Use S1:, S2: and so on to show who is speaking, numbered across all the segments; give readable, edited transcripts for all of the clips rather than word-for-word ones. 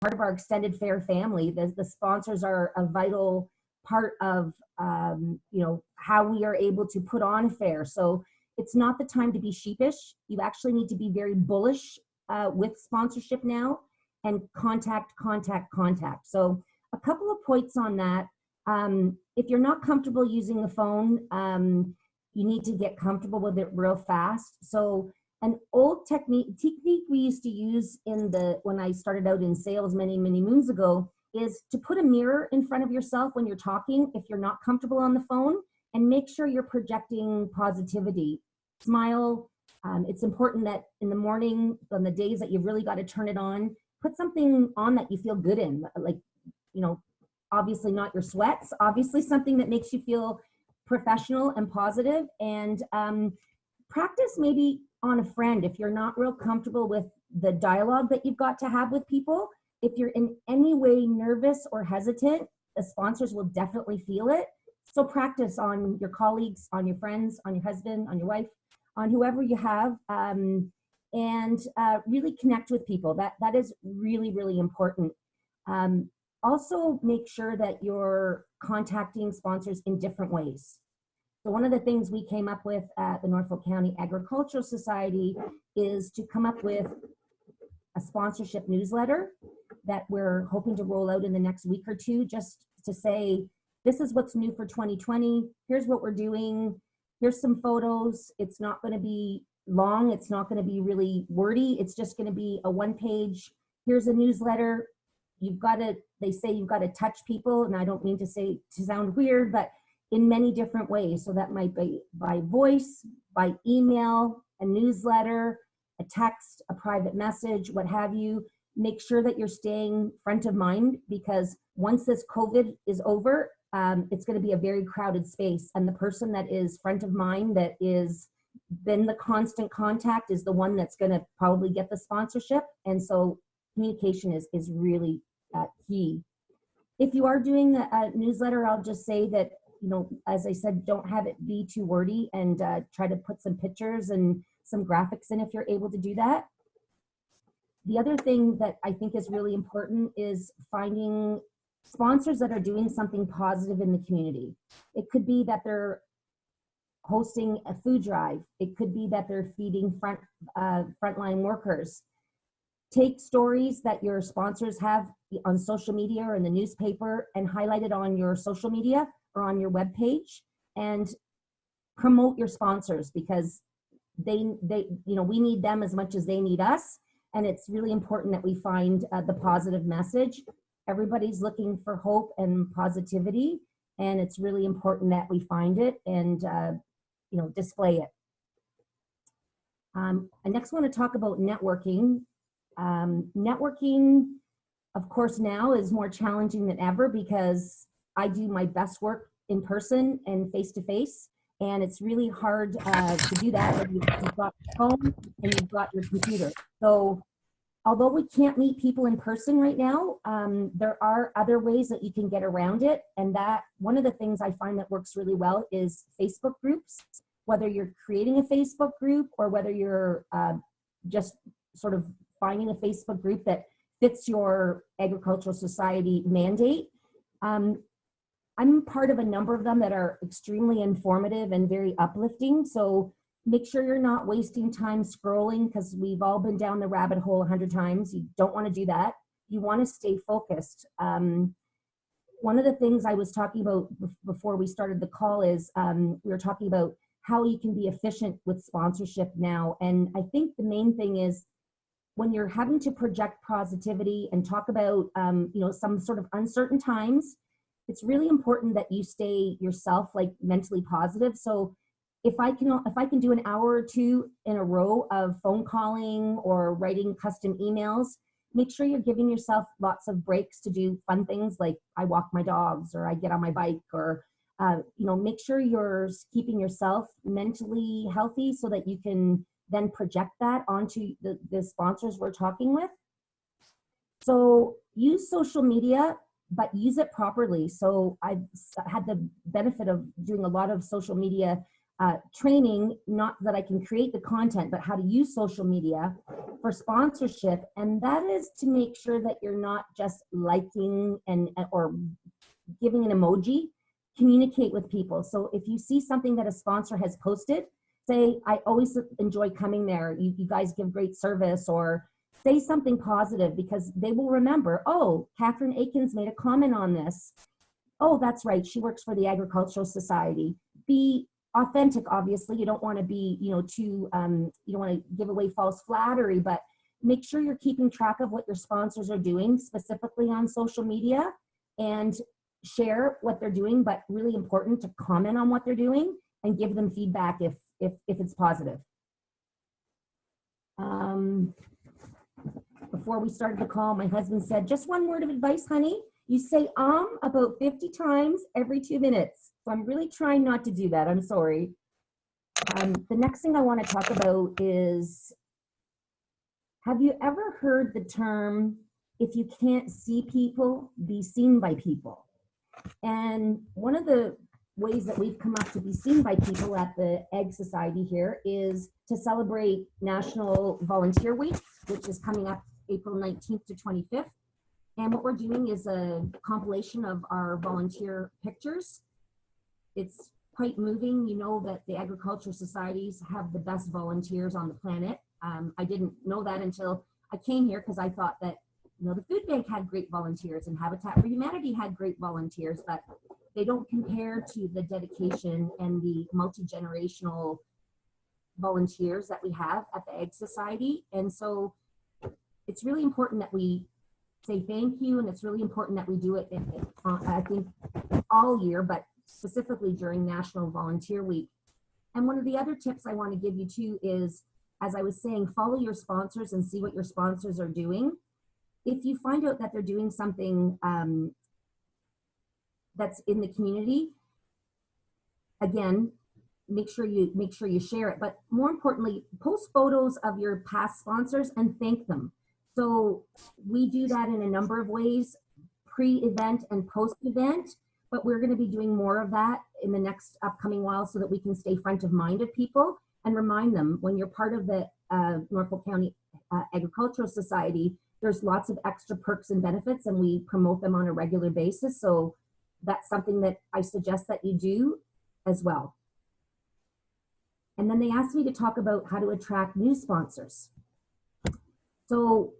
S1: part of our extended fair family. The sponsors are a vital part of how we are able to put on a fair. So it's not the time to be sheepish. You actually need to be very bullish with sponsorship now, and contact. So a couple of points on that. If you're not comfortable using the phone, you need to get comfortable with it real fast. So an old technique we used to use when I started out in sales many moons ago is to put a mirror in front of yourself when you're talking if you're not comfortable on the phone, and make sure you're projecting positivity. Smile. It's important that in the morning, on the days that you've really got to turn it on, put something on that you feel good in, like, obviously not your sweats, obviously something that makes you feel professional and positive. And practice maybe on a friend if you're not real comfortable with the dialogue that you've got to have with people. If you're in any way nervous or hesitant, the sponsors will definitely feel it. So practice on your colleagues, on your friends, on your husband, on your wife, on whoever you have, and really connect with people. That is really important. Also make sure that you're contacting sponsors in different ways. So one of the things we came up with at the Norfolk County Agricultural Society is to come up with a sponsorship newsletter that we're hoping to roll out in the next week or two, just to say, this is what's new for 2020. Here's what we're doing. Here's some photos. It's not going to be long. It's not going to be really wordy. It's just going to be a one-page, here's a newsletter. They say you've got to touch people, and I don't mean to sound weird, but in many different ways. So that might be by voice, by email, a newsletter, a text, a private message, what have you. Make sure that you're staying front of mind, because once this COVID is over, it's going to be a very crowded space. And the person that is front of mind, that is been the constant contact, is the one that's going to probably get the sponsorship. And so communication is really key. If you are doing a newsletter, I'll just say that, as I said, don't have it be too wordy, and try to put some pictures and some graphics in if you're able to do that. The other thing that I think is really important is finding sponsors that are doing something positive in the community. It could be that they're hosting a food drive. It could be that they're feeding frontline workers. Take stories that your sponsors have on social media or in the newspaper and highlight it on your social media or on your webpage, and promote your sponsors, because we need them as much as they need us. And it's really important that we find the positive message. Everybody's looking for hope and positivity, and it's really important that we find it and display it. I next want to talk about networking. Networking, of course, now is more challenging than ever, because I do my best work in person and face-to-face, and it's really hard to do that when you've got your phone and you've got your computer. So although we can't meet people in person right now, there are other ways that you can get around it. And that one of the things I find that works really well is Facebook groups. Whether you're creating a Facebook group or whether you're just sort of finding a Facebook group that fits your agricultural society mandate. I'm part of a number of them that are extremely informative and very uplifting. So make sure you're not wasting time scrolling, because we've all been down the rabbit hole 100 times. You don't want to do that. You want to stay focused. One of the things I was talking about before we started the call is we were talking about how you can be efficient with sponsorship now. And I think the main thing is, when you're having to project positivity and talk about some sort of uncertain times, it's really important that you stay yourself, like, mentally positive. So if I can do an hour or two in a row of phone calling or writing custom emails, make sure you're giving yourself lots of breaks to do fun things like I walk my dogs or I get on my bike, or make sure you're keeping yourself mentally healthy so that you can then project that onto the sponsors we're talking with. So use social media, but use it properly. So I've had the benefit of doing a lot of social media training, not that I can create the content, but how to use social media for sponsorship. And that is to make sure that you're not just liking or giving an emoji. Communicate with people. So if you see something that a sponsor has posted, say, I always enjoy coming there. You guys give great service, or say something positive, because they will remember, oh, Catherine Aikens made a comment on this. Oh, that's right. She works for the Agricultural Society. Be authentic, obviously. You don't want to be, too, you don't want to give away false flattery, but make sure you're keeping track of what your sponsors are doing, specifically on social media, and share what they're doing, but really important to comment on what they're doing and give them feedback if it's positive. Before we started the call, my husband said, just one word of advice, honey. You say about 50 times every 2 minutes. So I'm really trying not to do that. I'm sorry. The next thing I want to talk about is, have you ever heard the term, if you can't see people, be seen by people? And one of the ways that we've come up to be seen by people at the Ag Society here is to celebrate National Volunteer Week, which is coming up April 19th to 25th. And what we're doing is a compilation of our volunteer pictures. It's quite moving. You know that the agricultural societies have the best volunteers on the planet. I didn't know that until I came here, because I thought that the food bank had great volunteers and Habitat for Humanity had great volunteers, but they don't compare to the dedication and the multi-generational volunteers that we have at the Ag Society. And so it's really important that we say thank you, and it's really important that we do it, I think, all year, but specifically during National Volunteer Week. And one of the other tips I want to give you too is, as I was saying, follow your sponsors and see what your sponsors are doing. If you find out that they're doing something that's in the community, again, make sure you share it. But more importantly, post photos of your past sponsors and thank them. So we do that in a number of ways, pre-event and post-event, but we're going to be doing more of that in the next upcoming while, so that we can stay front of mind of people and remind them, when you're part of the Norfolk County Agricultural Society, there's lots of extra perks and benefits, and we promote them on a regular basis. So that's something that I suggest that you do as well. And then they asked me to talk about how to attract new sponsors. So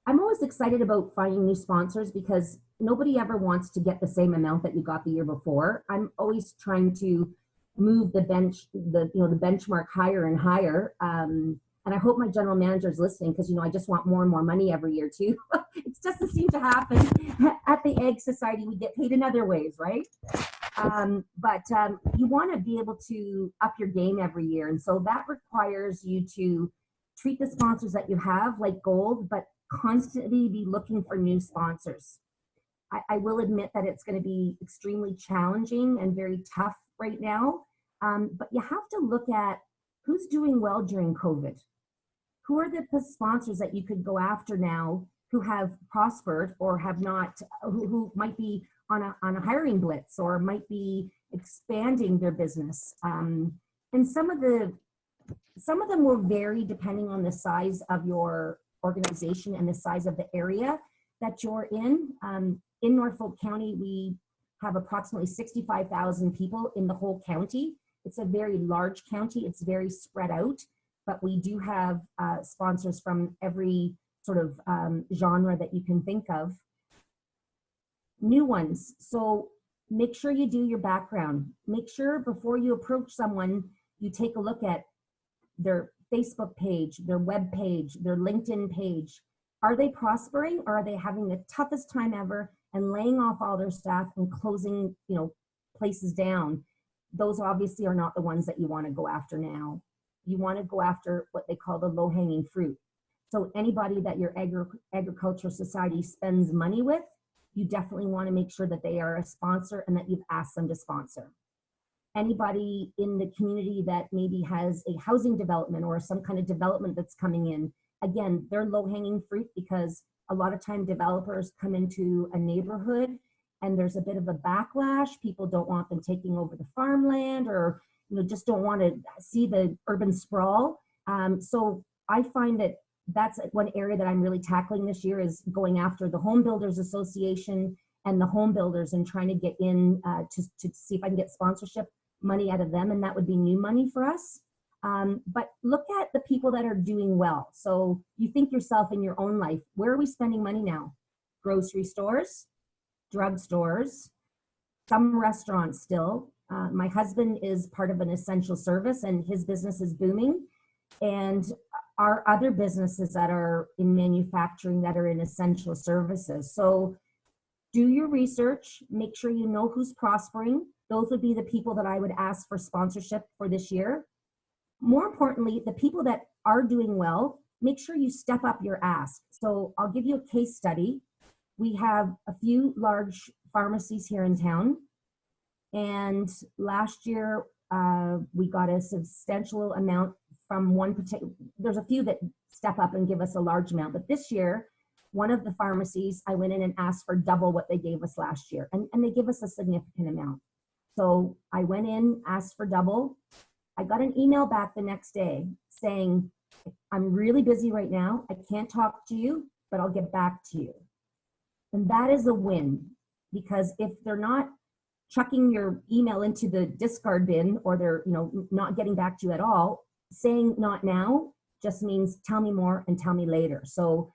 S1: I'm always excited about finding new sponsors, because nobody ever wants to get the same amount that you got the year before. I'm always trying to move the benchmark higher and higher. And I hope my general manager is listening, because I just want more and more money every year too. It doesn't seem to happen at the Ag Society. We get paid in other ways, right? But you want to be able to up your game every year, and so that requires you to treat the sponsors that you have like gold, but constantly be looking for new sponsors. I will admit that it's going to be extremely challenging and very tough right now, but you have to look at who's doing well during COVID. Who are the sponsors that you could go after now who have prospered or have not, who might be on a hiring blitz or might be expanding their business? And some of them will vary depending on the size of your organization and the size of the area that you're in. In Norfolk County, we have approximately 65,000 people in the whole county. It's a very large county. It's very spread out, but we do have sponsors from every sort of genre that you can think of. New ones. So make sure you do your background. Make sure before you approach someone, you take a look at their Facebook page, their web page, their LinkedIn page. Are they prospering, or are they having the toughest time ever and laying off all their staff and closing, places down? Those obviously are not the ones that you want to go after now. You want to go after what they call the low-hanging fruit. So anybody that your agricultural society spends money with, you definitely want to make sure that they are a sponsor and that you've asked them to sponsor. Anybody in the community that maybe has a housing development or some kind of development that's coming in, again, they're low-hanging fruit, because a lot of time developers come into a neighborhood and there's a bit of a backlash. People don't want them taking over the farmland, or just don't want to see the urban sprawl. So I find that that's one area that I'm really tackling this year, is going after the Home Builders Association and the home builders and trying to get in to see if I can get sponsorship money out of them, and that would be new money for us. But look at the people that are doing well. So you think yourself in your own life, where are we spending money now? Grocery stores, drugstores, some restaurants still. My husband is part of an essential service and his business is booming. And our other businesses that are in manufacturing that are in essential services. So do your research, make sure you know who's prospering. Those would be the people that I would ask for sponsorship for this year. More importantly, the people that are doing well, make sure you step up your ask. So I'll give you a case study. We have a few large pharmacies here in town. And last year, we got a substantial amount from one particular, there's a few that step up and give us a large amount. But this year, one of the pharmacies, I went in and asked for double what they gave us last year. And they give us a significant amount. So I went in, asked for double. I got an email back the next day saying, I'm really busy right now. I can't talk to you, but I'll get back to you. And that is a win, because if they're not chucking your email into the discard bin, or they're not getting back to you at all, saying not now just means tell me more and tell me later. So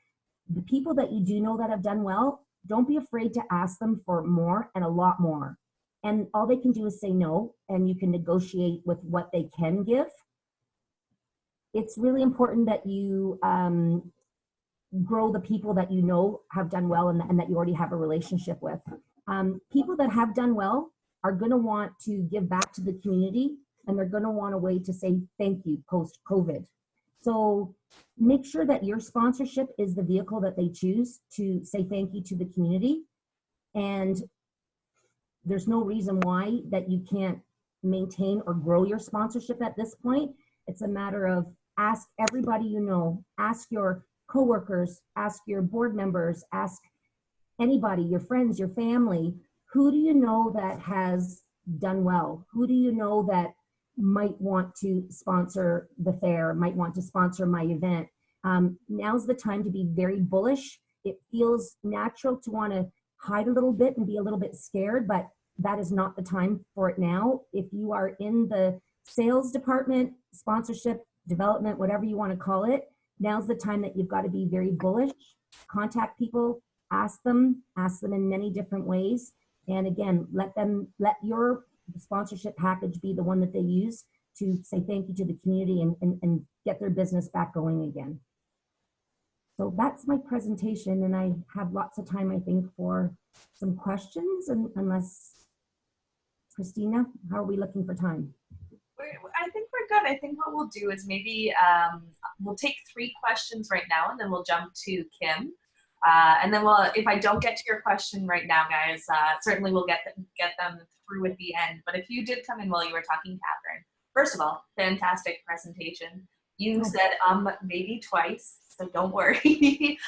S1: the people that you do know that have done well, don't be afraid to ask them for more and a lot more. And all they can do is say no, and you can negotiate with what they can give. It's really important that you grow the people that you know have done well and that you already have a relationship with. People that have done well are going to want to give back to the community, and they're going to want a way to say thank you post-COVID. So make sure that your sponsorship is the vehicle that they choose to say thank you to the community. And there's no reason why that you can't maintain or grow your sponsorship at this point. It's a matter of ask everybody you know, ask your coworkers, ask your board members, ask anybody, your friends, your family, who do you know that has done well? Who do you know that might want to sponsor the fair, might want to sponsor my event? Now's the time to be very bullish. It feels natural to want to hide a little bit and be a little bit scared, but that is not the time for it now. If you are in the sales department, sponsorship, development, whatever you want to call it, now's the time that you've got to be very bullish. Contact people, ask them in many different ways. And again, let your sponsorship package be the one that they use to say thank you to the community and get their business back going again. So that's my presentation, and I have lots of time, I think, for some questions, and unless, Christina, how are we looking for time?
S2: I think we're good. I think what we'll do is maybe we'll take 3 questions right now, and then we'll jump to Kim. And then if I don't get to your question right now, guys, certainly we'll get them through at the end. But if you did come in while you were talking, Catherine, first of all, fantastic presentation. You said maybe twice, so don't worry.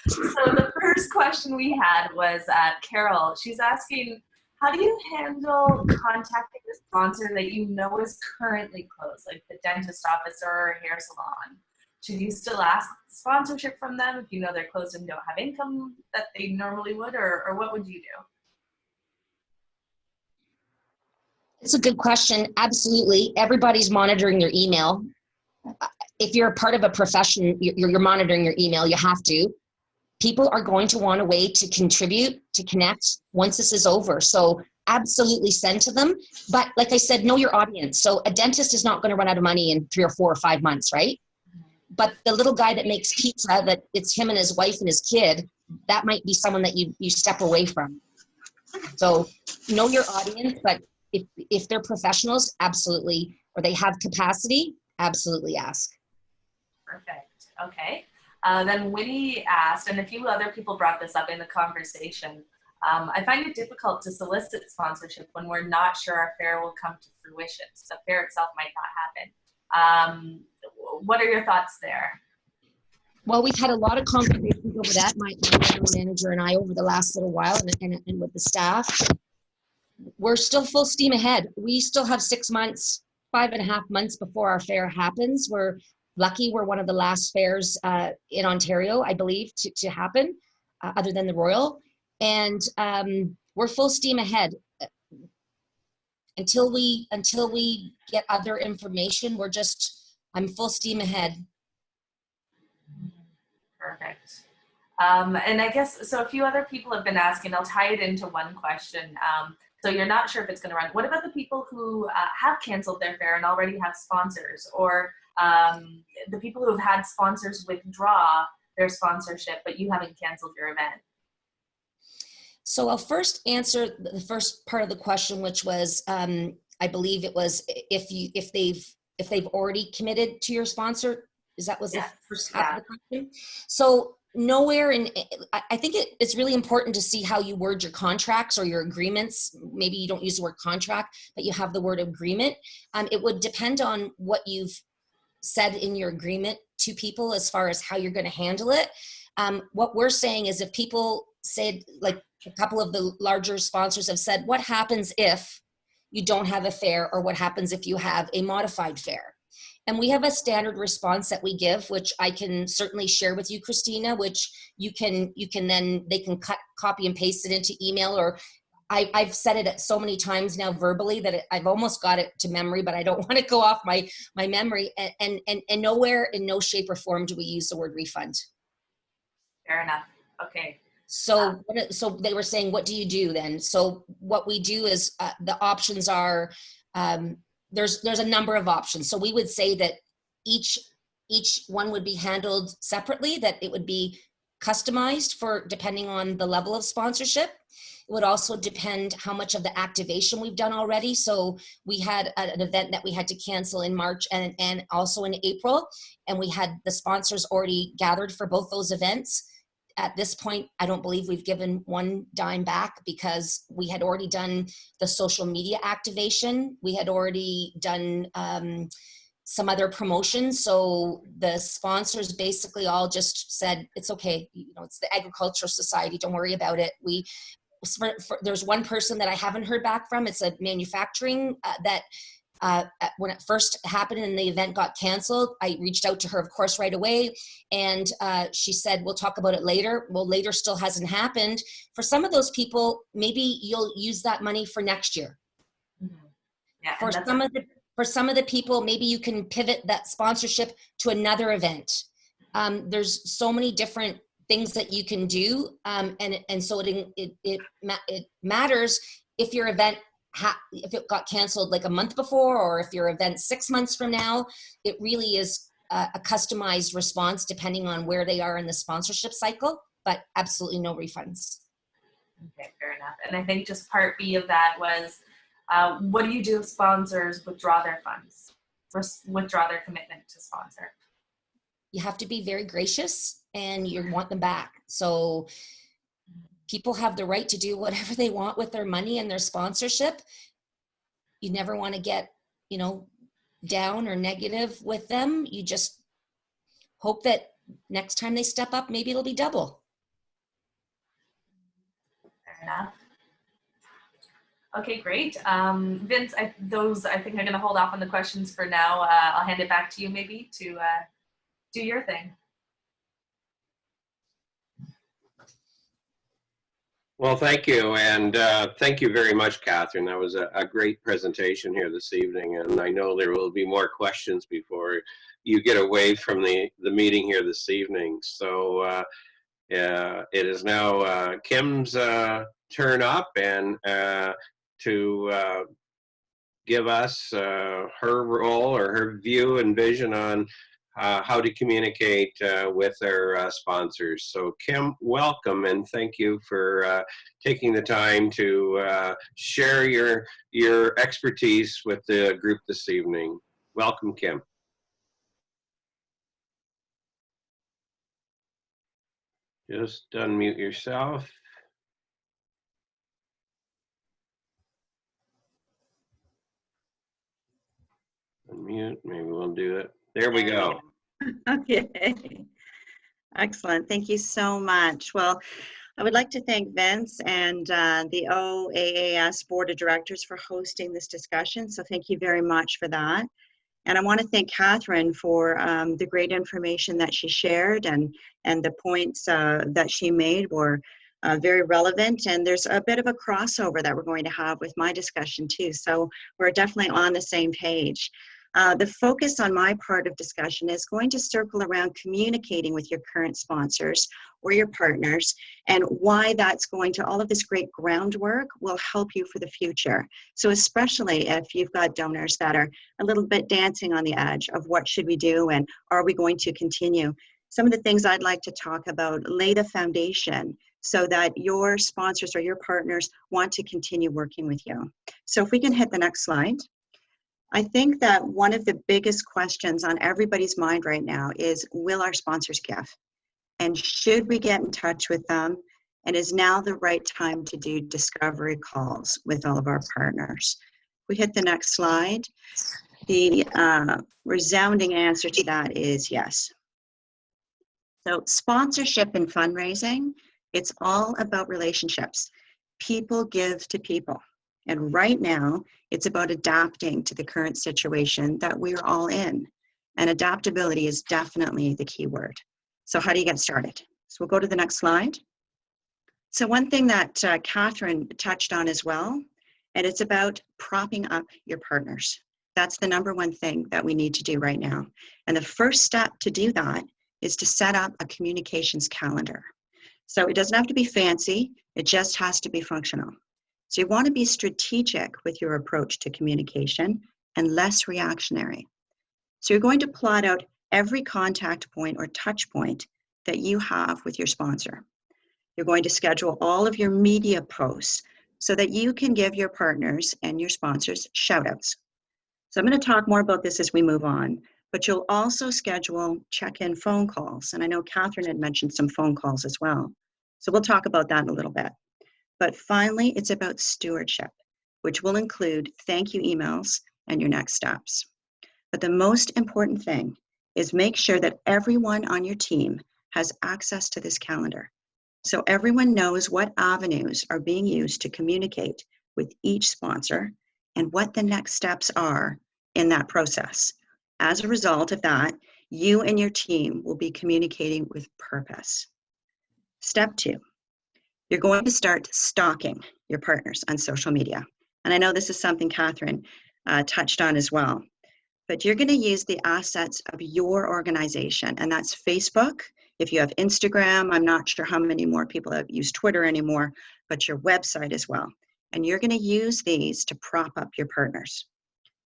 S2: So the first question we had was Carol. She's asking, how do you handle contacting a sponsor that you know is currently closed, like the dentist office or a hair salon? Should you still ask sponsorship from them if you know they're closed and don't have income that they normally would, or what would you do?
S3: It's a good question. Absolutely. Everybody's monitoring their email. If you're a part of a profession, you're monitoring your email. You have to. People are going to want a way to contribute, to connect once this is over. So absolutely send to them. But like I said, know your audience. So a dentist is not going to run out of money in 3 or 4 or 5 months, right? But the little guy that makes pizza, that it's him and his wife and his kid, that might be someone that you step away from. So know your audience, but if they're professionals, absolutely, or they have capacity, absolutely ask.
S2: Perfect. Okay. Then Winnie asked, and a few other people brought this up in the conversation, I find it difficult to solicit sponsorship when we're not sure our fair will come to fruition. So the fair itself might not happen. What are your thoughts there?
S3: Well, we've had a lot of conversations over that, my general manager and I, over the last little while, and with the staff. we're still full steam ahead. We still have 6 months, 5.5 months before our fair happens. We're lucky we're one of the last fairs in Ontario, I believe, to happen, other than the Royal. And we're full steam ahead. Until we get other information, I'm full steam ahead.
S2: Perfect. And I guess, so a few other people have been asking, I'll tie it into one question. So you're not sure if it's going to run. What about the people who have canceled their fair and already have sponsors, or the people who have had sponsors withdraw their sponsorship, but you haven't canceled your event?
S3: So I'll first answer the first part of the question, which was, I believe it was if they've already committed to your sponsor. Was
S2: Yes.
S3: the first half of the question? So nowhere I think it's really important to see how you word your contracts or your agreements. Maybe you don't use the word contract, but you have the word agreement. It would depend on what you've said in your agreement to people as far as how you're going to handle it. What we're saying is, if people said, like a couple of the larger sponsors have said, what happens if you don't have a fair, or what happens if you have a modified fair? And we have a standard response that we give, which I can certainly share with you, Christina, which they can copy and paste it into email, or I've said it so many times now verbally that I've almost got it to memory, but I don't want to go off my memory. And nowhere, in no shape or form, do we use the word refund.
S2: Fair enough. Okay.
S3: So they were saying, what do you do then? So what we do is the options are, there's a number of options. So we would say that each one would be handled separately, that it would be customized for depending on the level of sponsorship. It would also depend how much of the activation we've done already. So we had an event that we had to cancel in March and also in April, and we had the sponsors already gathered for both those events. At this point, I don't believe we've given one dime back, because we had already done the social media activation. We had already done some other promotions. So the sponsors basically all just said, it's okay. It's the Agricultural Society. Don't worry about it. There's one person that I haven't heard back from. It's a manufacturing that when it first happened and the event got canceled, I reached out to her, of course, right away. And she said, we'll talk about it later. Well, later still hasn't happened. For some of those people, maybe you'll use that money for next year.
S2: Mm-hmm. Yeah,
S3: For some of the people, maybe you can pivot that sponsorship to another event. There's so many different things that you can do. And so it matters if your event if it got canceled like a month before, or if your event 6 months from now. It really is a customized response depending on where they are in the sponsorship cycle, but absolutely no refunds.
S2: Okay, fair enough. And I think just part B of that was, what do you do if sponsors withdraw their funds, or withdraw their commitment to sponsor?
S3: You have to be very gracious, and you want them back. So people have the right to do whatever they want with their money and their sponsorship. You never want to get, down or negative with them. You just hope that next time they step up, maybe it'll be double.
S2: Fair enough. Okay, great. Vince, I think I'm going to hold off on the questions for now. I'll hand it back to you maybe to do your thing.
S4: Well, thank you. And thank you very much, Catherine. That was a great presentation here this evening. And I know there will be more questions before you get away from the meeting here this evening. So it is now Kim's turn up, and to give us her role or her view and vision on how to communicate with our sponsors. So Kim, welcome, and thank you for taking the time to share your expertise with the group this evening. Welcome, Kim. Just unmute yourself. Unmute, maybe we'll do it. There we go.
S5: Okay. Excellent. Thank you so much. Well, I would like to thank Vince and the OAAS Board of Directors for hosting this discussion. So thank you very much for that. And I want to thank Catherine for the great information that she shared, and the points that she made were very relevant. And there's a bit of a crossover that we're going to have with my discussion too. So we're definitely on the same page. The focus on my part of discussion is going to circle around communicating with your current sponsors or your partners, and why that's going to, all of this great groundwork will help you for the future. So especially if you've got donors that are a little bit dancing on the edge of what should we do and are we going to continue. Some of the things I'd like to talk about lay the foundation so that your sponsors or your partners want to continue working with you. So if we can hit the next slide. I think that one of the biggest questions on everybody's mind right now is, will our sponsors give? And should we get in touch with them? And is now the right time to do discovery calls with all of our partners? We hit the next slide. The resounding answer to that is yes. So sponsorship and fundraising, it's all about relationships. People give to people. And right now, it's about adapting to the current situation that we're all in. And adaptability is definitely the key word. So how do you get started? So we'll go to the next slide. So one thing that Catherine touched on as well, and it's about propping up your partners. That's the number one thing that we need to do right now. And the first step to do that is to set up a communications calendar. So it doesn't have to be fancy, it just has to be functional. So you want to be strategic with your approach to communication and less reactionary. So you're going to plot out every contact point or touch point that you have with your sponsor. You're going to schedule all of your media posts so that you can give your partners and your sponsors shout outs. So I'm going to talk more about this as we move on, but you'll also schedule check-in phone calls. And I know Catherine had mentioned some phone calls as well. So we'll talk about that in a little bit. But finally, it's about stewardship, which will include thank you emails and your next steps. But the most important thing is make sure that everyone on your team has access to this calendar. So everyone knows what avenues are being used to communicate with each sponsor and what the next steps are in that process. As a result of that, you and your team will be communicating with purpose. Step 2. You're going to start stalking your partners on social media. And I know this is something Catherine touched on as well. But you're going to use the assets of your organization, and that's Facebook. If you have Instagram, I'm not sure how many more people have used Twitter anymore, but your website as well. And you're going to use these to prop up your partners.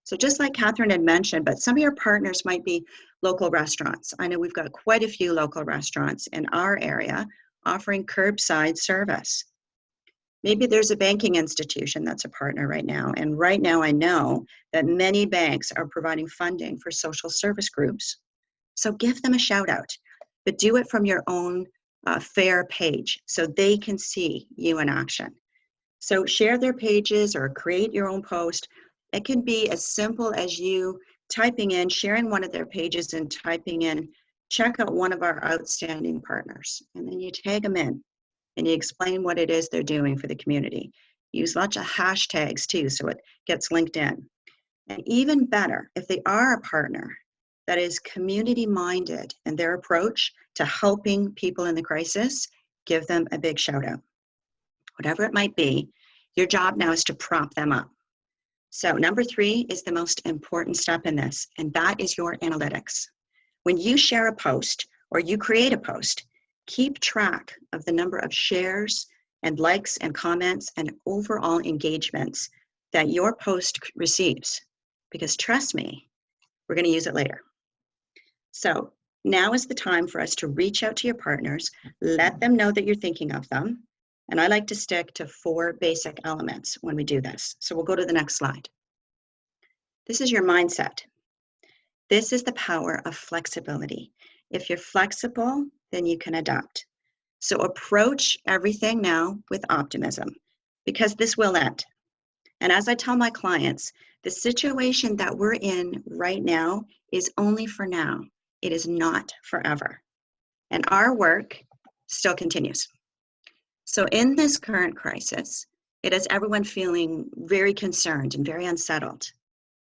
S5: So just like Catherine had mentioned, but some of your partners might be local restaurants. I know we've got quite a few local restaurants in our area offering curbside service. Maybe there's a banking institution that's a partner right now. And right now I know that many banks are providing funding for social service groups. So give them a shout out, but do it from your own fair page so they can see you in action. So share their pages or create your own post. It can be as simple as you typing in, sharing one of their pages and typing in, check out one of our outstanding partners. And then you tag them in and you explain what it is they're doing for the community. Use lots of hashtags too, so it gets linked in. And even better, if they are a partner that is community minded in their approach to helping people in the crisis, give them a big shout out. Whatever it might be, your job now is to prop them up. So number 3 is the most important step in this, and that is your analytics. When you share a post or you create a post, keep track of the number of shares and likes and comments and overall engagements that your post receives, because trust me, we're going to use it later. So now is the time for us to reach out to your partners, let them know that you're thinking of them. And I like to stick to 4 basic elements when we do this. So we'll go to the next slide. This is your mindset. This is the power of flexibility. If you're flexible, then you can adapt. So approach everything now with optimism, because this will end. And as I tell my clients, the situation that we're in right now is only for now. It is not forever. And our work still continues. So in this current crisis, it has everyone feeling very concerned and very unsettled.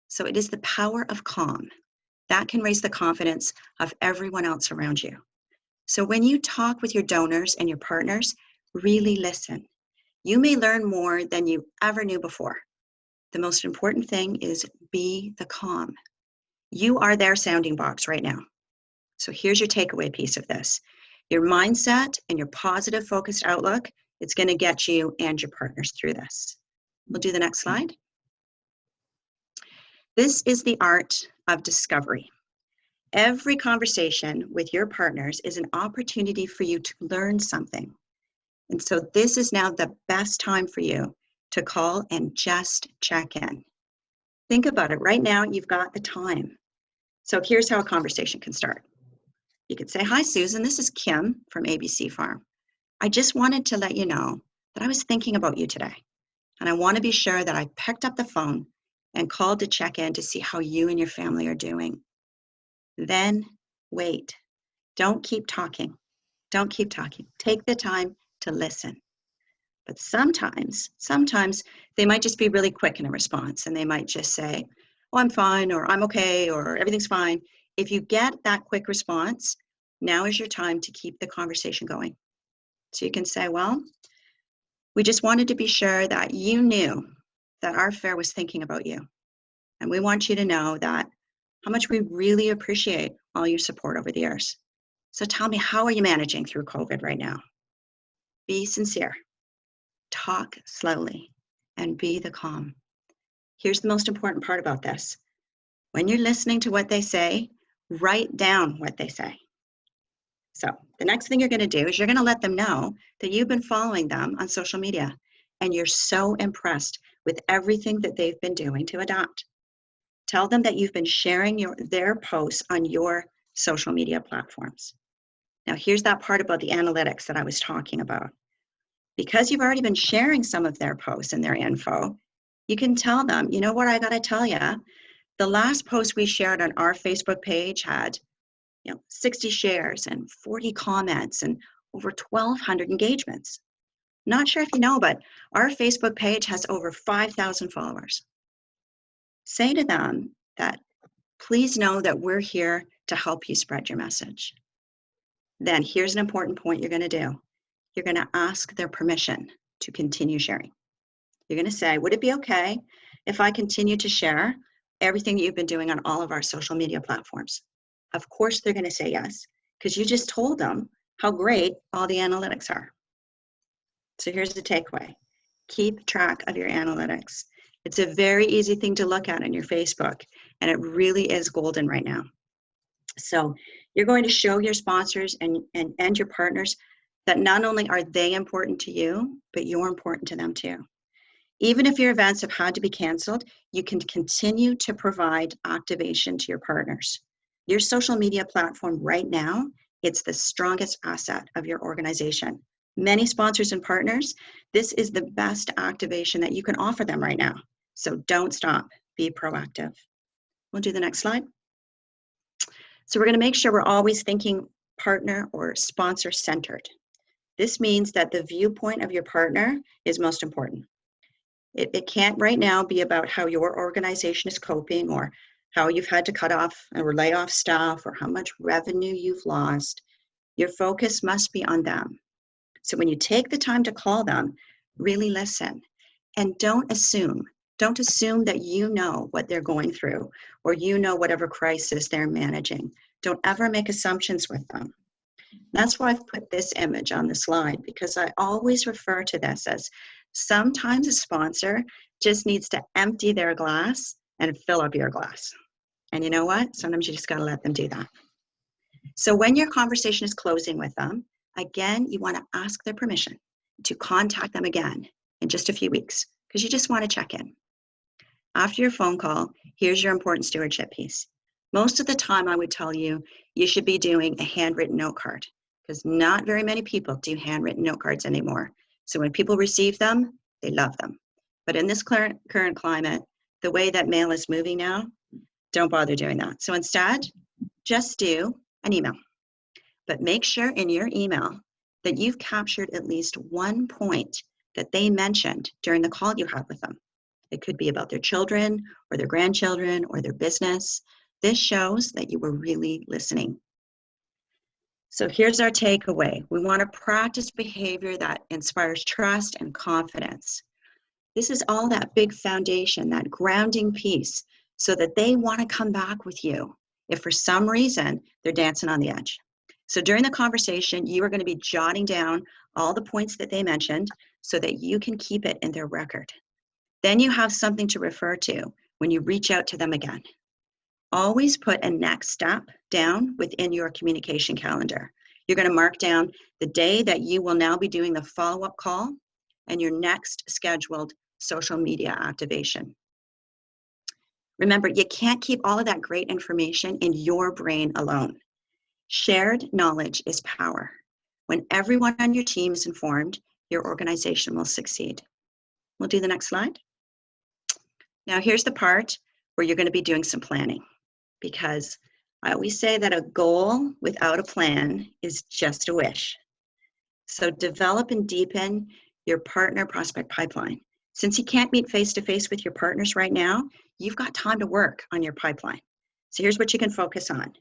S5: So it is the power of calm that can raise the confidence of everyone else around you. So when you talk with your donors and your partners, really listen. You may learn more than you ever knew before. The most important thing is be the calm. You are their sounding box right now. So here's your takeaway piece of this. Your mindset and your positive focused outlook, it's going to get you and your partners through this. We'll do the next slide. This is the art of discovery. Every conversation with your partners is an opportunity for you to learn something. And so this is now the best time for you to call and just check in. Think about it. Right now, you've got the time. So here's how a conversation can start. You could say, "Hi, Susan, this is Kim from ABC Farm. I just wanted to let you know that I was thinking about you today. And I want to be sure that I picked up the phone and called to check in to see how you and your family are doing." Then wait. Don't keep talking. Don't keep talking. Take the time to listen. But sometimes they might just be really quick in a response and they might just say, "Oh, I'm fine," or "I'm okay," or "Everything's fine." If you get that quick response, now is your time to keep the conversation going. So you can say, "Well, we just wanted to be sure that you knew that our fair was thinking about you. And we want you to know that how much we really appreciate all your support over the years. So tell me, how are you managing through COVID right now?" Be sincere. Talk slowly and be the calm. Here's the most important part about this. When you're listening to what they say, write down what they say. So the next thing you're going to do is you're going to let them know that you've been following them on social media and you're so impressed with everything that they've been doing to adapt. Tell them that you've been sharing their posts on your social media platforms. Now here's that part about the analytics that I was talking about. Because you've already been sharing some of their posts and their info, you can tell them, "You know what, I got to tell you, the last post we shared on our Facebook page had 60 shares and 40 comments and over 1,200 engagements. Not sure if you know, but our Facebook page has over 5,000 followers." Say to them that, "Please know that we're here to help you spread your message." Then here's an important point you're going to do. You're going to ask their permission to continue sharing. You're going to say, "Would it be okay if I continue to share everything that you've been doing on all of our social media platforms?" Of course, they're going to say yes, because you just told them how great all the analytics are. So here's the takeaway. Keep track of your analytics. It's a very easy thing to look at on your Facebook, and it really is golden right now. So you're going to show your sponsors and your partners that not only are they important to you, but you're important to them too. Even if your events have had to be canceled, you can continue to provide activation to your partners. Your social media platform right now, it's the strongest asset of your organization. Many sponsors and partners, this is the best activation that you can offer them right now. So don't stop, be proactive. We'll do the next slide. So we're going to make sure we're always thinking partner or sponsor centered. This means that the viewpoint of your partner is most important. It can't right now be about how your organization is coping or how you've had to cut off or lay off staff or how much revenue you've lost. Your focus must be on them. So when you take the time to call them, really listen and don't assume. Don't assume that you know what they're going through or you know whatever crisis they're managing. Don't ever make assumptions with them. That's why I've put this image on the slide, because I always refer to this as sometimes a sponsor just needs to empty their glass and fill up your glass. And you know what? Sometimes you just got to let them do that. So when your conversation is closing with them, again, you want to ask their permission to contact them again in just a few weeks, because you just want to check in. After your phone call, here's your important stewardship piece. Most of the time, I would tell you, you should be doing a handwritten note card, because not very many people do handwritten note cards anymore. So when people receive them, they love them. But in this current climate, the way that mail is moving now, don't bother doing that. So instead, just do an email. But make sure in your email that you've captured at least one point that they mentioned during the call you had with them. It could be about their children or their grandchildren or their business. This shows that you were really listening. So here's our takeaway. We want to practice behavior that inspires trust and confidence. This is all that big foundation, that grounding piece, so that they want to come back with you if for some reason they're dancing on the edge. So during the conversation, you are going to be jotting down all the points that they mentioned so that you can keep it in their record. Then you have something to refer to when you reach out to them again. Always put a next step down within your communication calendar. You're going to mark down the day that you will now be doing the follow-up call and your next scheduled social media activation. Remember, you can't keep all of that great information in your brain alone. Shared knowledge is power. When everyone on your team is informed, your organization will succeed. We'll do the next slide. Now, here's the part where you're going to be doing some planning, because I always say that a goal without a plan is just a wish. So develop and deepen your partner prospect pipeline. Since you can't meet face-to-face with your partners right now, you've got time to work on your pipeline. So here's what you can focus on.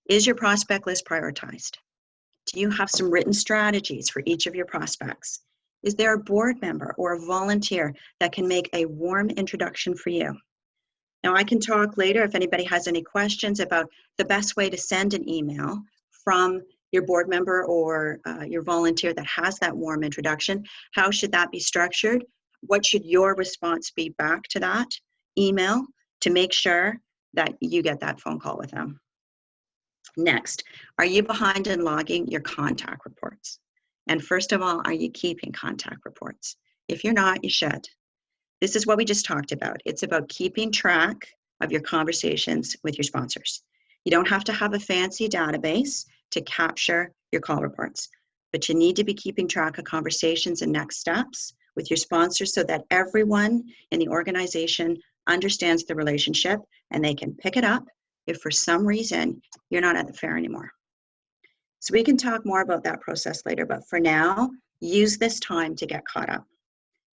S5: Is your prospect list prioritized? Do you have some written strategies for each of your prospects? Is there a board member or a volunteer that can make a warm introduction for you? Now, I can talk later if anybody has any questions about the best way to send an email from your board member or your volunteer that has that warm introduction. How should that be structured? What should your response be back to that email to make sure that you get that phone call with them? Next, are you behind in logging your contact reports? And first of all, are you keeping contact reports? If you're not, you should. This is what we just talked about. It's about keeping track of your conversations with your sponsors. You don't have to have a fancy database to capture your call reports, but you need to be keeping track of conversations and next steps with your sponsors so that everyone in the organization understands the relationship and they can pick it up if for some reason you're not at the fair anymore. So we can talk more about that process later, but for now, use this time to get caught up.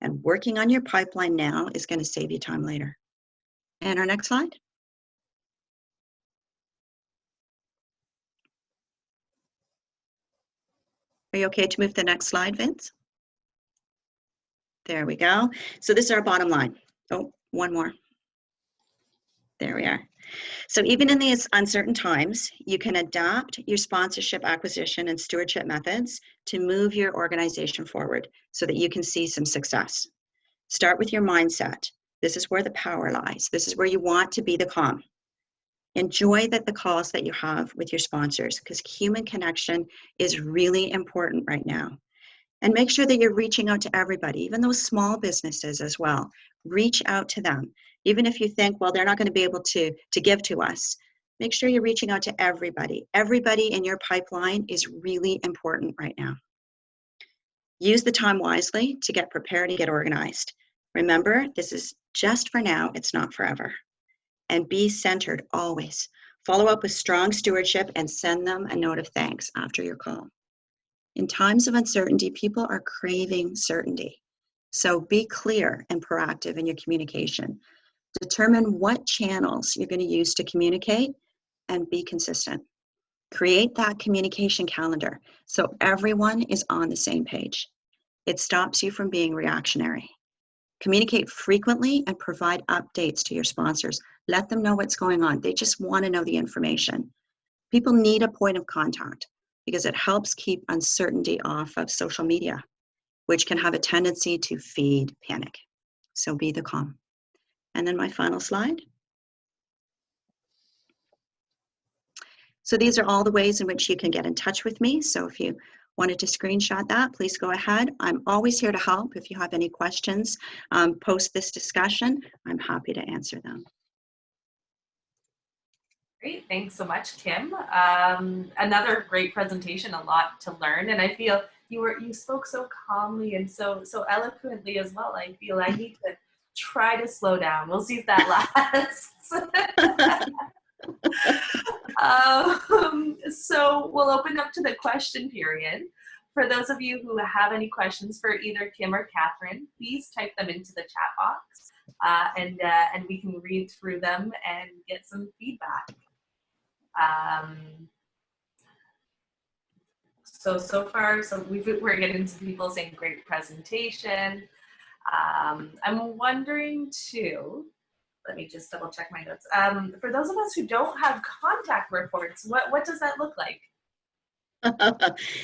S5: And working on your pipeline now is going to save you time later. And our next slide. Are you okay to move to the next slide, Vince? There we go. So this is our bottom line. Oh, one more. There we are. So even in these uncertain times, you can adapt your sponsorship acquisition and stewardship methods to move your organization forward so that you can see some success. Start with your mindset. This is where the power lies. This is where you want to be the calm. Enjoy the calls that you have with your sponsors, because human connection is really important right now. And make sure that you're reaching out to everybody, even those small businesses as well. Reach out to them. Even if you think, well, they're not going to be able to give to us, make sure you're reaching out to everybody. Everybody in your pipeline is really important right now. Use the time wisely to get prepared and get organized. Remember, this is just for now, it's not forever. And be centered always. Follow up with strong stewardship and send them a note of thanks after your call. In times of uncertainty, people are craving certainty. So be clear and proactive in your communication. Determine what channels you're going to use to communicate and be consistent. Create that communication calendar so everyone is on the same page. It stops you from being reactionary. Communicate frequently and provide updates to your sponsors. Let them know what's going on. They just want to know the information. People need a point of contact because it helps keep uncertainty off of social media, which can have a tendency to feed panic. So be the calm. And then my final slide. So these are all the ways in which you can get in touch with me. So if you wanted to screenshot that, please go ahead. I'm always here to help. If you have any questions post this discussion, I'm happy to answer them.
S2: Great, thanks so much, Kim. Another great presentation, a lot to learn, and I feel you spoke so calmly and so eloquently as well. I feel I need to try to slow down. We'll see if that lasts. So we'll open up to the question period. for those of you who have any questions for either Kim or Catherine, please type them into the chat box, and we can read through them and get some feedback. So far, we're getting some people saying great presentation. I'm wondering too, let me just double check my notes. For those of us who don't have contact reports, what does that look like?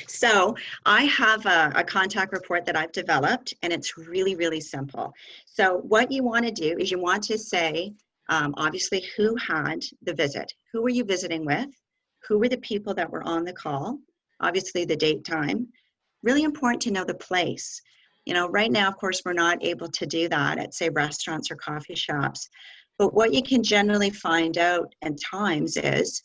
S5: So I have a contact report that I've developed, and it's really, really simple. So what you want to do is you want to say, obviously, who had the visit, who were you visiting with, who were the people that were on the call, obviously the date, time. Really important to know the place. You know, right now, of course, we're not able to do that at, say, restaurants or coffee shops. But what you can generally find out at times is,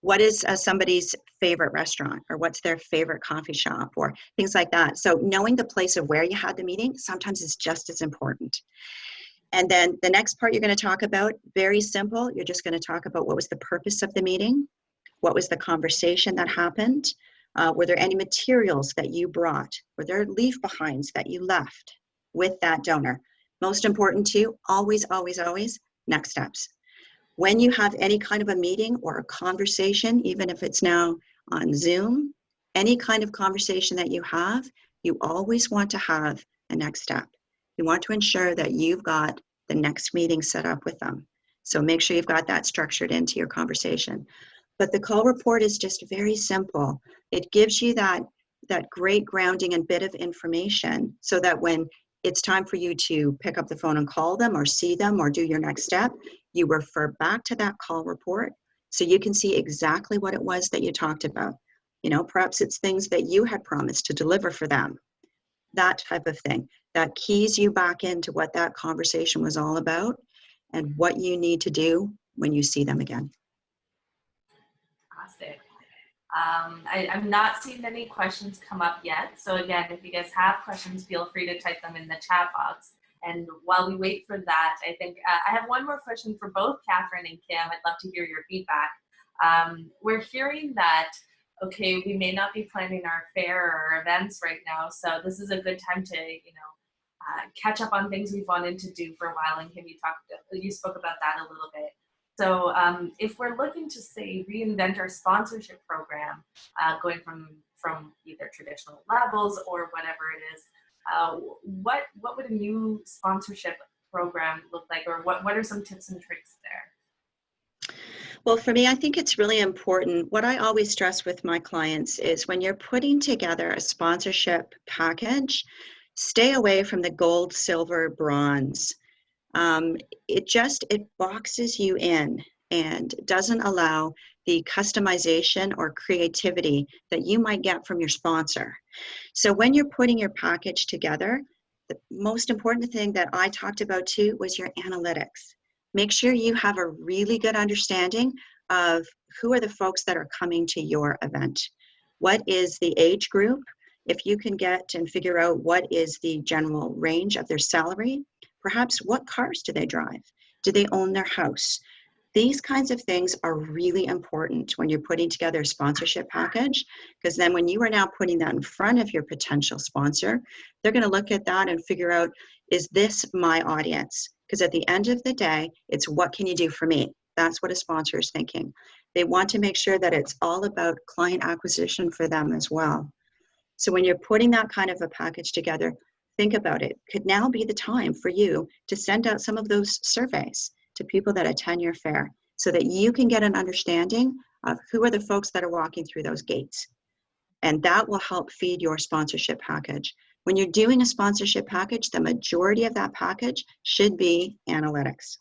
S5: what is somebody's favorite restaurant, or what's their favorite coffee shop, or things like that. So knowing the place of where you had the meeting sometimes is just as important. And then the next part you're going to talk about, very simple. You're just going to talk about what was the purpose of the meeting, what was the conversation that happened, were there any materials that you brought, were there leave behinds that you left with that donor. Most important too, always, always, always, next steps. When you have any kind of a meeting or a conversation, even if it's now on Zoom, any kind of conversation that you have, you always want to have a next step. You want to ensure that you've got the next meeting set up with them. So make sure you've got that structured into your conversation. But the call report is just very simple. It gives you that great grounding and bit of information so that when it's time for you to pick up the phone and call them or see them or do your next step, you refer back to that call report so you can see exactly what it was that you talked about. You know, perhaps it's things that you had promised to deliver for them, that type of thing. That keys you back into what that conversation was all about and what you need to do when you see them again.
S2: Fantastic. I'm not seeing any questions come up yet. So again, if you guys have questions, feel free to type them in the chat box. And while we wait for that, I think I have one more question for both Catherine and Kim. I'd love to hear your feedback. We're hearing that, okay, we may not be planning our fair or events right now, so this is a good time to, catch up on things we've wanted to do for a while. And Kim, you spoke about that a little bit. So if we're looking to, say, reinvent our sponsorship program, going from either traditional levels or whatever it is, what would a new sponsorship program look like, or what are some tips and tricks there?
S5: Well, for me, I think it's really important. What I always stress with my clients is when you're putting together a sponsorship package, stay away from the gold, silver, bronze. It boxes you in and doesn't allow the customization or creativity that you might get from your sponsor. So when you're putting your package together, the most important thing that I talked about too was your analytics. Make sure you have a really good understanding of who are the folks that are coming to your event. What is the age group? If you can get and figure out what is the general range of their salary, perhaps what cars do they drive? Do they own their house? These kinds of things are really important when you're putting together a sponsorship package, because then when you are now putting that in front of your potential sponsor, they're going to look at that and figure out, is this my audience? Because at the end of the day, it's what can you do for me? That's what a sponsor is thinking. They want to make sure that it's all about client acquisition for them as well. So when you're putting that kind of a package together, think about it. Could now be the time for you to send out some of those surveys to people that attend your fair so that you can get an understanding of who are the folks that are walking through those gates. And that will help feed your sponsorship package. When you're doing a sponsorship package, the majority of that package should be analytics.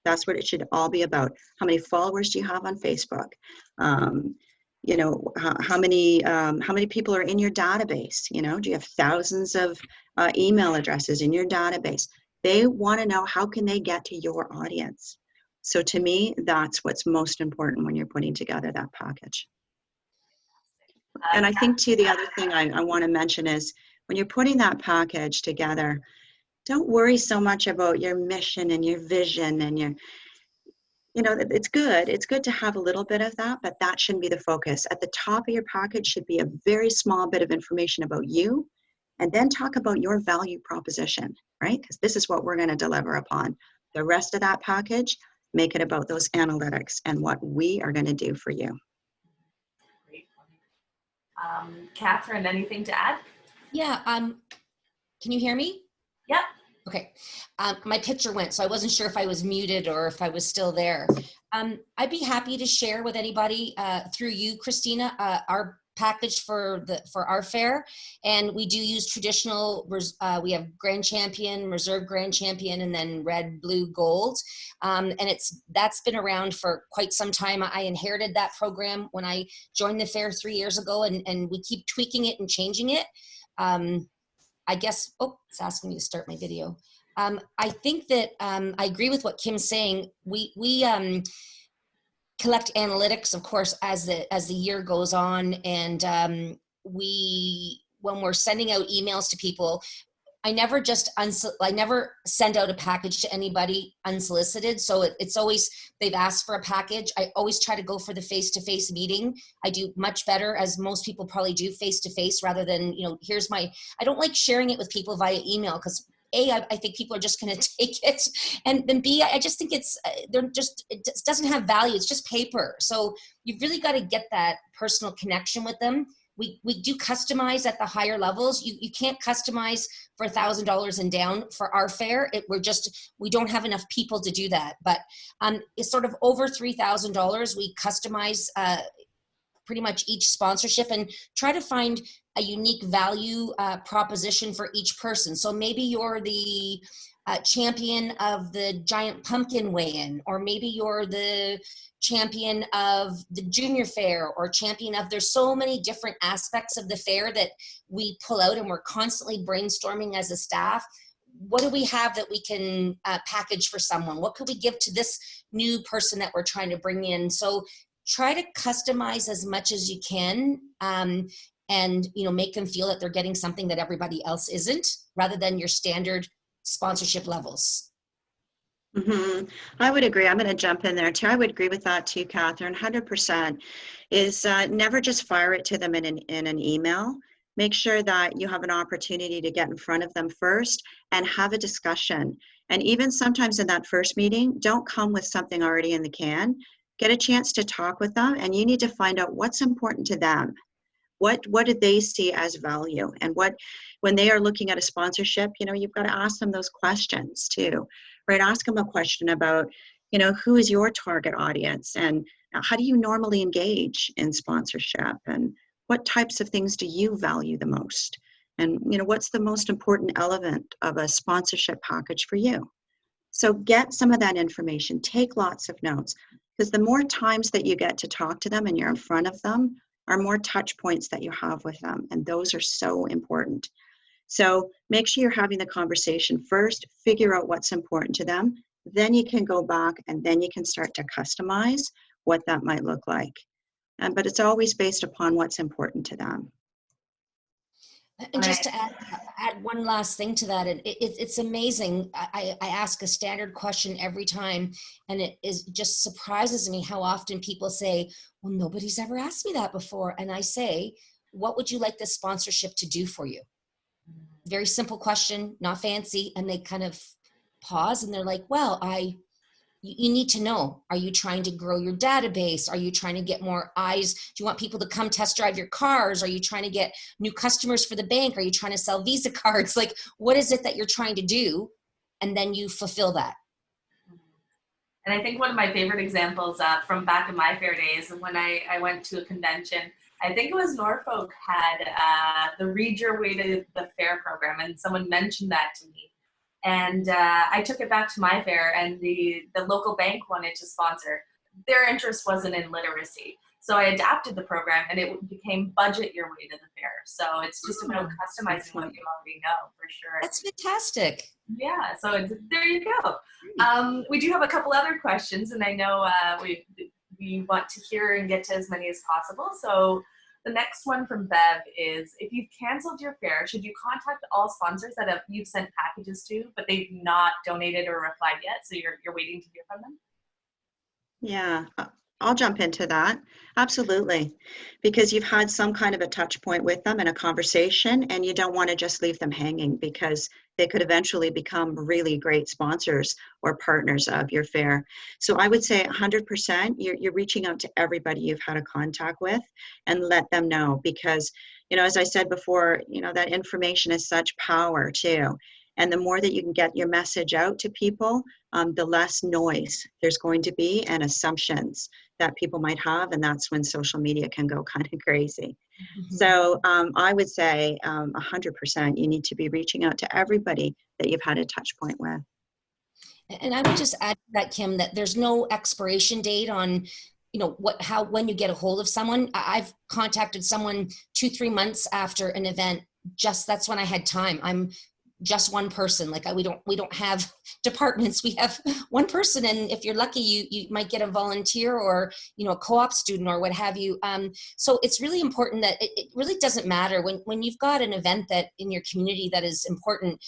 S5: That's what it should all be about. How many followers do you have on Facebook? You know, how many people are in your database? You know, do you have thousands of email addresses in your database? They want to know how can they get to your audience. So to me, that's what's most important when you're putting together that package. And I think too, the other thing I want to mention is when you're putting that package together, don't worry so much about your mission and your vision and you know, it's good. It's good to have a little bit of that, but that shouldn't be the focus. At the top of your package should be a very small bit of information about you, and then talk about your value proposition, right? Because this is what we're going to deliver upon. The rest of that package, make it about those analytics and what we are going to do for you.
S2: Great. Catherine, anything to add?
S3: Yeah. Can you hear me?
S2: Yep.
S3: Okay. My picture went, so I wasn't sure if I was muted or if I was still there. I'd be happy to share with anybody through you, Christina, our package for our fair, and we do use traditional. We have Grand Champion, Reserve Grand Champion, and then Red, Blue, Gold, and that's been around for quite some time. I inherited that program when I joined the fair 3 years ago, and we keep tweaking it and changing it. I guess, it's asking me to start my video. I think that I agree with what Kim's saying. We collect analytics, of course, as the year goes on, and when we're sending out emails to people, I never send out a package to anybody unsolicited. So it's always, they've asked for a package. I always try to go for the face-to-face meeting. I do much better, as most people probably do, face-to-face rather than, I don't like sharing it with people via email, because I think people are just going to take it. And then B, I just think it doesn't have value. It's just paper. So you've really got to get that personal connection with them. We do customize at the higher levels. You can't customize for $1,000 and down for our fair. We don't have enough people to do that. But it's sort of over $3,000. We customize pretty much each sponsorship and try to find a unique value proposition for each person. So maybe you're the champion of the giant pumpkin weigh-in, or maybe you're the champion of the junior fair, or champion of, there's so many different aspects of the fair that we pull out, and we're constantly brainstorming as a staff. What do we have that we can package for someone? What could we give to this new person that we're trying to bring in? So try to customize as much as you can, and make them feel that they're getting something that everybody else isn't, rather than your standard sponsorship levels.
S5: Mm-hmm. I would agree. I'm going to jump in there too. I would agree with that too, Catherine. 100% is never just fire it to them in an email. Make sure that you have an opportunity to get in front of them first and have a discussion. And even sometimes in that first meeting, don't come with something already in the can. Get a chance to talk with them, and you need to find out what's important to them. What do they see as value? And when they are looking at a sponsorship, you've got to ask them those questions too, right? Ask them a question about, who is your target audience, and how do you normally engage in sponsorship, and what types of things do you value the most? And, what's the most important element of a sponsorship package for you? So get some of that information, take lots of notes, because the more times that you get to talk to them and you're in front of them, are more touch points that you have with them. And those are so important. So make sure you're having the conversation first, figure out what's important to them. Then you can go back and then you can start to customize what that might look like. But it's always based upon what's important to them.
S3: And just to add one last thing to that, it's amazing. I ask a standard question every time, and it just surprises me how often people say, well, nobody's ever asked me that before. And I say, what would you like this sponsorship to do for you? Very simple question, not fancy. And they kind of pause and they're like, well, you need to know, are you trying to grow your database? Are you trying to get more eyes? Do you want people to come test drive your cars? Are you trying to get new customers for the bank? Are you trying to sell Visa cards? Like, what is it that you're trying to do? And then you fulfill that.
S2: And I think one of my favorite examples from back in my fair days, when I went to a convention, I think it was Norfolk had the Read Your Way to the Fair program, and someone mentioned that to me. And I took it back to my fair, and the local bank wanted to sponsor. Their interest wasn't in literacy. So I adapted the program, and it became Budget Your Way to the Fair. So it's just about customizing what you already know, for sure.
S3: That's fantastic.
S2: Yeah, so there you go. We do have a couple other questions, and I know we want to hear and get to as many as possible. So the next one from Bev is, if you've canceled your fair, should you contact all sponsors that you've sent packages to, but they've not donated or replied yet, so you're waiting to hear from them?
S5: Yeah, I'll jump into that. Absolutely. Because you've had some kind of a touch point with them in a conversation, and you don't want to just leave them hanging because they could eventually become really great sponsors or partners of your fair. So I would say 100%, you're reaching out to everybody you've had a contact with and let them know because, as I said before, that information is such power too. And the more that you can get your message out to people, the less noise there's going to be and assumptions that people might have. And that's when social media can go kind of crazy. So I would say 100% you need to be reaching out to everybody that you've had a touch point with.
S3: And I would just add to that, Kim, that there's no expiration date on, when you get a hold of someone. I've contacted someone 2-3 months after an event. That's when I had time. I'm just one person. Like we don't have departments. We have one person, and if you're lucky, you might get a volunteer or a co-op student or what have you. So it's really important that it really doesn't matter when you've got an event that in your community that is important,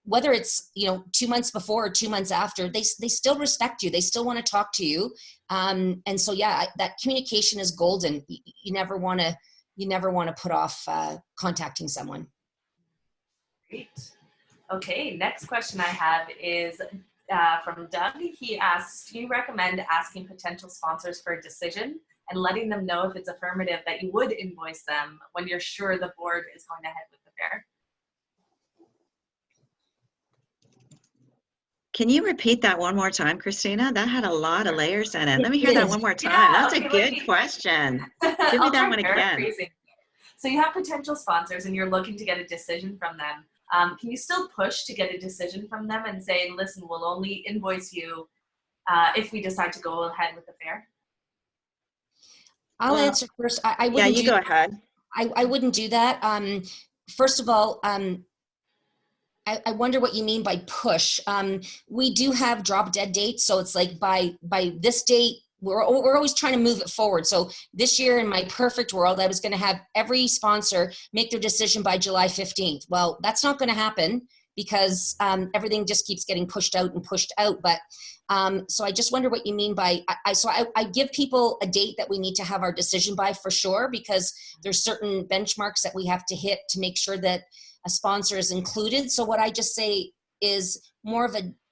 S3: whether it's 2 months before or 2 months after, they still respect you. They still want to talk to you. And so that communication is golden. You never want to put off contacting someone.
S2: Great. Okay, next question I have is from Doug. He asks, do you recommend asking potential sponsors for a decision and letting them know if it's affirmative that you would invoice them when you're sure the board is going ahead with the fair?
S5: Can you repeat that one more time, Christina? That had a lot of layers in it. Let me hear that one more time. That's a good question. Give me that one again.
S2: So you have potential sponsors and you're looking to get a decision from them. Can you still push to get a decision from them and say, listen, we'll only invoice you if we decide to go ahead with the fair?
S3: I'll answer first. I wouldn't.
S5: Yeah, you go ahead.
S3: I wouldn't do that. First of all, I wonder what you mean by push. We do have drop dead dates, so it's like by this date. We're always trying to move it forward. So this year, in my perfect world, I was going to have every sponsor make their decision by July 15th. Well, that's not going to happen because everything just keeps getting pushed out and pushed out. But so I just wonder what you mean by, I give people a date that we need to have our decision by for sure, because there's certain benchmarks that we have to hit to make sure that a sponsor is included. So what I just say is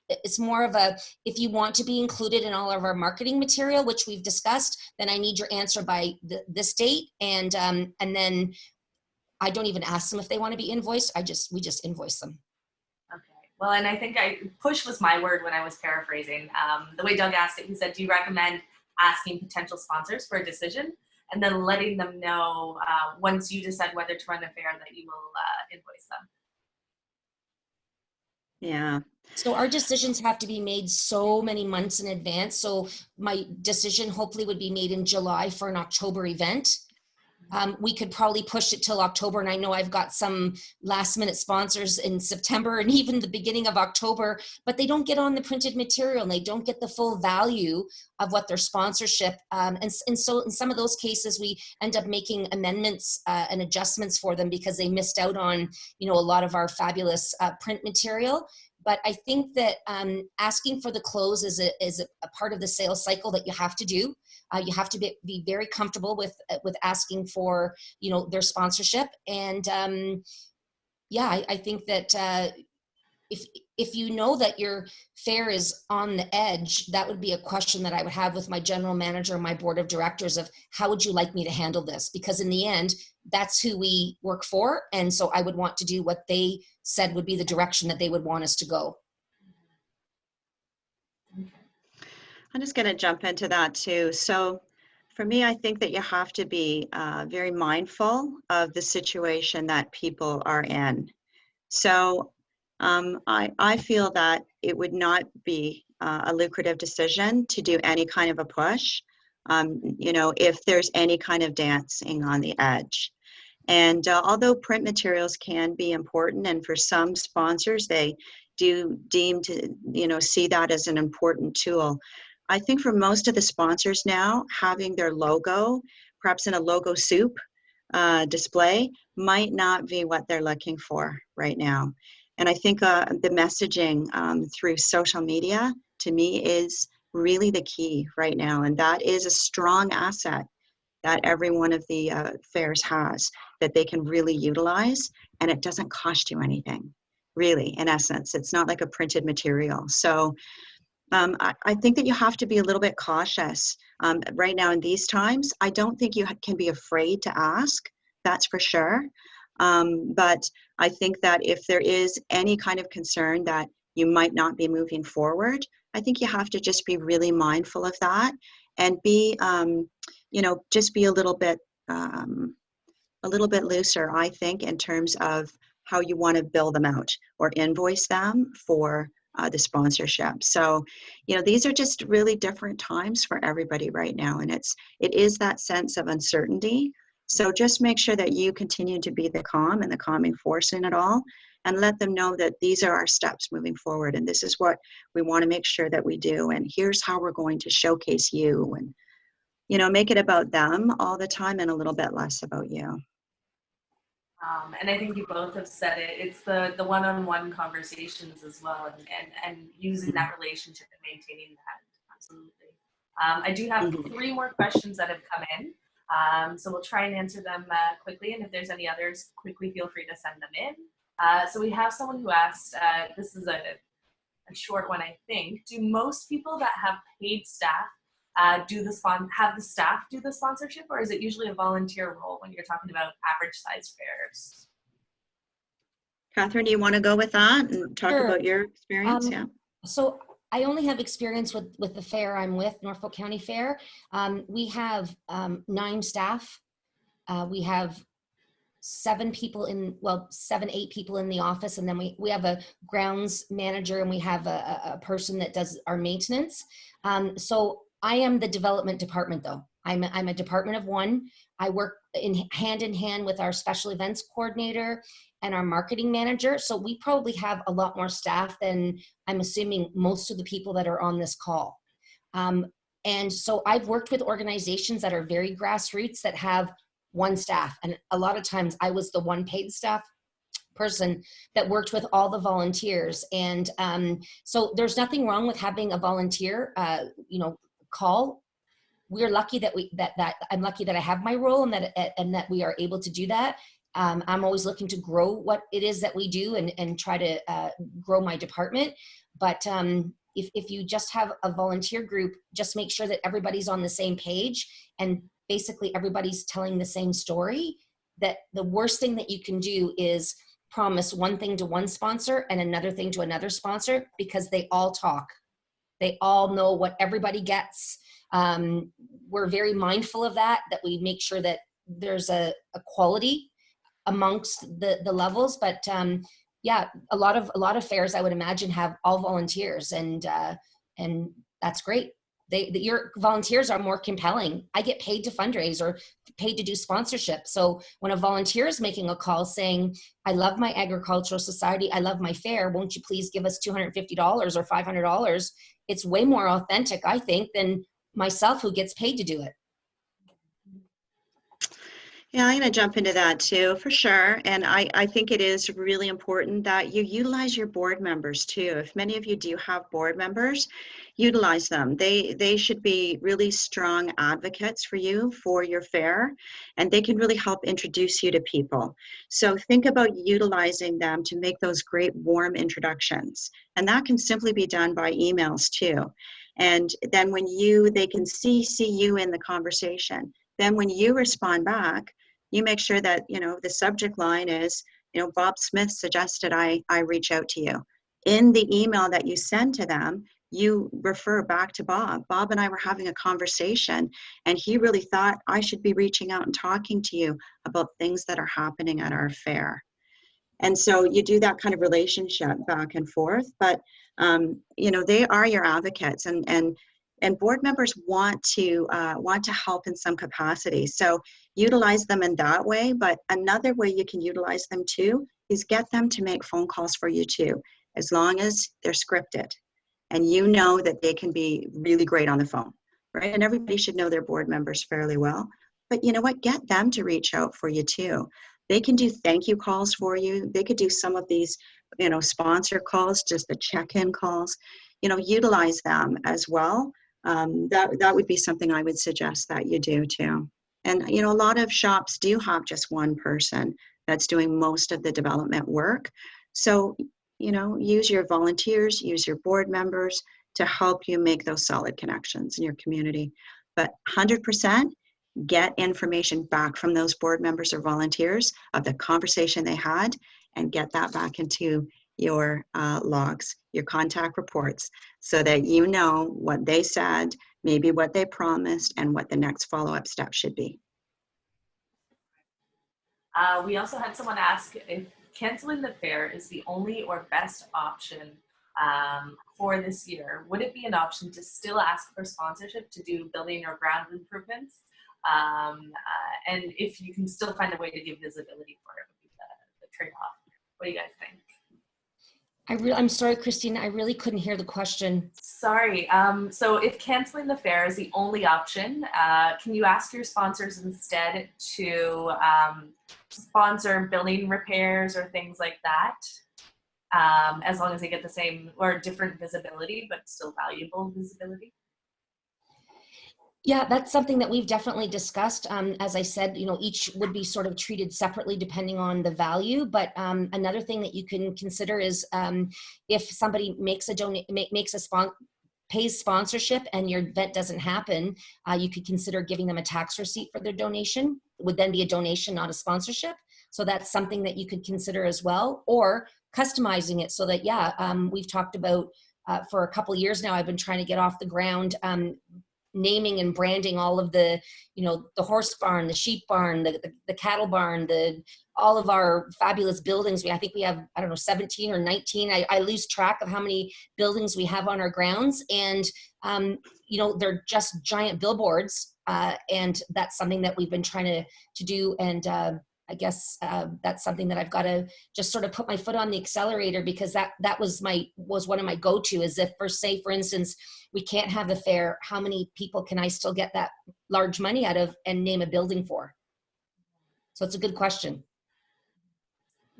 S3: it's more of a, if you want to be included in all of our marketing material, which we've discussed, then I need your answer by this date. And then I don't even ask them if they want to be invoiced. We just invoice them.
S2: Okay. Well, and I think push was my word when I was paraphrasing. The way Doug asked it, he said, do you recommend asking potential sponsors for a decision and then letting them know once you decide whether to run a fair that you will invoice them?
S5: Yeah.
S3: So our decisions have to be made so many months in advance. So my decision hopefully would be made in July for an October event. We could probably push it till October. And I know I've got some last minute sponsors in September and even the beginning of October, but they don't get on the printed material and they don't get the full value of what their sponsorship. And so in some of those cases, we end up making amendments and adjustments for them because they missed out on, a lot of our fabulous print material. But I think that asking for the close is a part of the sales cycle that you have to do. You have to be very comfortable with asking for, their sponsorship. And I think that if you know that your fair is on the edge, that would be a question that I would have with my general manager and my board of directors of how would you like me to handle this? Because in the end, that's who we work for. And so I would want to do what they said would be the direction that they would want us to go.
S5: I'm just going to jump into that too. So for me, I think that you have to be very mindful of the situation that people are in. So I feel that it would not be a lucrative decision to do any kind of a push, if there's any kind of dancing on the edge. And although print materials can be important, and for some sponsors, they do deem to, see that as an important tool. I think for most of the sponsors now, having their logo, perhaps in a logo soup display, might not be what they're looking for right now. And I think the messaging through social media, to me, is really the key right now. And that is a strong asset that every one of the fairs has that they can really utilize, and it doesn't cost you anything, really, in essence. It's not like a printed material. So I think that you have to be a little bit cautious right now in these times. I don't think you can be afraid to ask, that's for sure. But I think that if there is any kind of concern that you might not be moving forward, I think you have to just be really mindful of that and be, just be a little bit looser, I think, in terms of how you want to bill them out or invoice them for the sponsorship. So, these are just really different times for everybody right now, and it is that sense of uncertainty. So just make sure that you continue to be the calm and the calming force in it all, and let them know that these are our steps moving forward, and this is what we want to make sure that we do, and here's how we're going to showcase you, and make it about them all the time and a little bit less about you.
S2: And I think you both have said it. It's the one-on-one conversations as well, and using that relationship and maintaining that. Absolutely. I do have 3 more questions that have come in. So we'll try and answer them quickly. And if there's any others, quickly feel free to send them in. So we have someone who asked, this is a short one, I think. Do most people that have paid staff have the staff do the sponsorship, or is it usually a volunteer role when you're talking about average size fairs?
S5: Catherine, do you want to go with that and talk
S3: Sure.
S5: about your experience? Yeah.
S3: So I only have experience with the fair I'm with, Norfolk County Fair. We have 9 staff. We have 7, 8 people in the office, and then we have a grounds manager, and we have a person that does our maintenance. So I am the development department, though. I'm a department of 1. I work hand in hand with our special events coordinator and our marketing manager. So we probably have a lot more staff than I'm assuming most of the people that are on this call. And so I've worked with organizations that are very grassroots that have 1 staff. And a lot of times I was the one paid staff person that worked with all the volunteers. And so there's nothing wrong with having a volunteer, call. We're lucky that I'm lucky that I have my role and that we are able to do that. I'm always looking to grow what it is that we do and try to grow my department. But if you just have a volunteer group, just make sure that everybody's on the same page and basically everybody's telling the same story. That the worst thing that you can do is promise one thing to one sponsor and another thing to another sponsor, because they all talk. They all know what everybody gets. We're very mindful of that we make sure that there's a quality amongst the levels. But yeah, a lot of fairs I would imagine have all volunteers, and that's great. Your volunteers are more compelling. I get paid to fundraise or paid to do sponsorship. So when a volunteer is making a call saying, I love my agricultural society, I love my fair, won't you please give us $250 or $500? It's way more authentic, I think, than myself who gets paid to do it.
S5: Yeah, I'm going to jump into that too, for sure. And I think it is really important that you utilize your board members too. If many of you do have board members, utilize them. They should be really strong advocates for you, for your fair, and they can really help introduce you to people. So think about utilizing them to make those great warm introductions. And that can simply be done by emails too. And then when they can see you in the conversation. Then when you respond back, you make sure that, the subject line is, Bob Smith suggested I reach out to you. In the email that you send to them, you refer back to Bob. Bob and I were having a conversation, and he really thought I should be reaching out and talking to you about things that are happening at our fair. And so you do that kind of relationship back and forth, but, they are your advocates, and board members want to help in some capacity. So utilize them in that way. But another way you can utilize them too is get them to make phone calls for you too, as long as they're scripted and that they can be really great on the phone, right? And everybody should know their board members fairly well. But you know what? Get them to reach out for you too. They can do thank you calls for you. They could do some of these, sponsor calls, just the check-in calls. Utilize them as well. That would be something I would suggest that you do too. And, you know, a lot of shops do have just one person that's doing most of the development work. So, you know, use your volunteers, use your board members to help you make those solid connections in your community. But 100% get information back from those board members or volunteers of the conversation they had, and get that back into your logs, your contact reports, so that you know what they said, maybe what they promised, and what the next follow-up step should be.
S2: We also had someone ask if canceling the fair is the only or best option for this year. Would it be an option to still ask for sponsorship to do building or ground improvements? And if you can still find a way to give visibility for it, would be the trade-off. What do you guys think?
S3: I'm sorry, Christine, I really couldn't hear the question.
S2: Sorry. So if canceling the fair is the only option, can you ask your sponsors instead to sponsor building repairs or things like that? As long as they get the same or different visibility, but still valuable visibility?
S3: Yeah, that's something that we've definitely discussed. As I said, you know, each would be sort of treated separately depending on the value. But another thing that you can consider is if somebody makes a pays sponsorship and your event doesn't happen, you could consider giving them a tax receipt for their donation. It would then be a donation, not a sponsorship. So that's something that you could consider as well, or customizing it so that, we've talked about for a couple of years now, I've been trying to get off the ground naming and branding all of the, you know, the horse barn, the sheep barn, the cattle barn, all of our fabulous buildings. I think we have, I don't know, 17 or 19. I lose track of how many buildings we have on our grounds. And, you know, they're just giant billboards. And that's something that we've been trying to do. And I guess that's something that I've got to just sort of put my foot on the accelerator, because that was one of my go-to, is if, for instance, we can't have the fair, how many people can I still get that large money out of and name a building for? So it's a good question.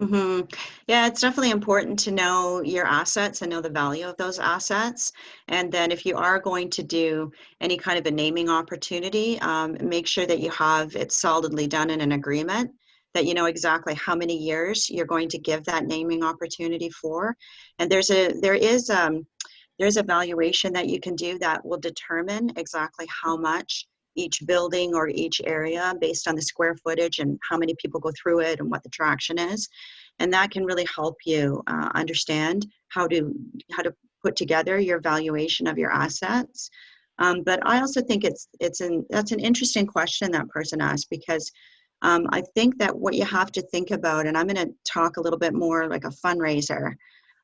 S5: Mm-hmm. Yeah, it's definitely important to know your assets and know the value of those assets. And then if you are going to do any kind of a naming opportunity, make sure that you have it solidly done in an agreement, that you know exactly how many years you're going to give that naming opportunity for. And there is a valuation that you can do that will determine exactly how much each building or each area, based on the square footage and how many people go through it and what the traction is. And that can really help you understand how to put together your valuation of your assets. But I also think that's an interesting question that person asked, because I think that what you have to think about, and I'm going to talk a little bit more like a fundraiser,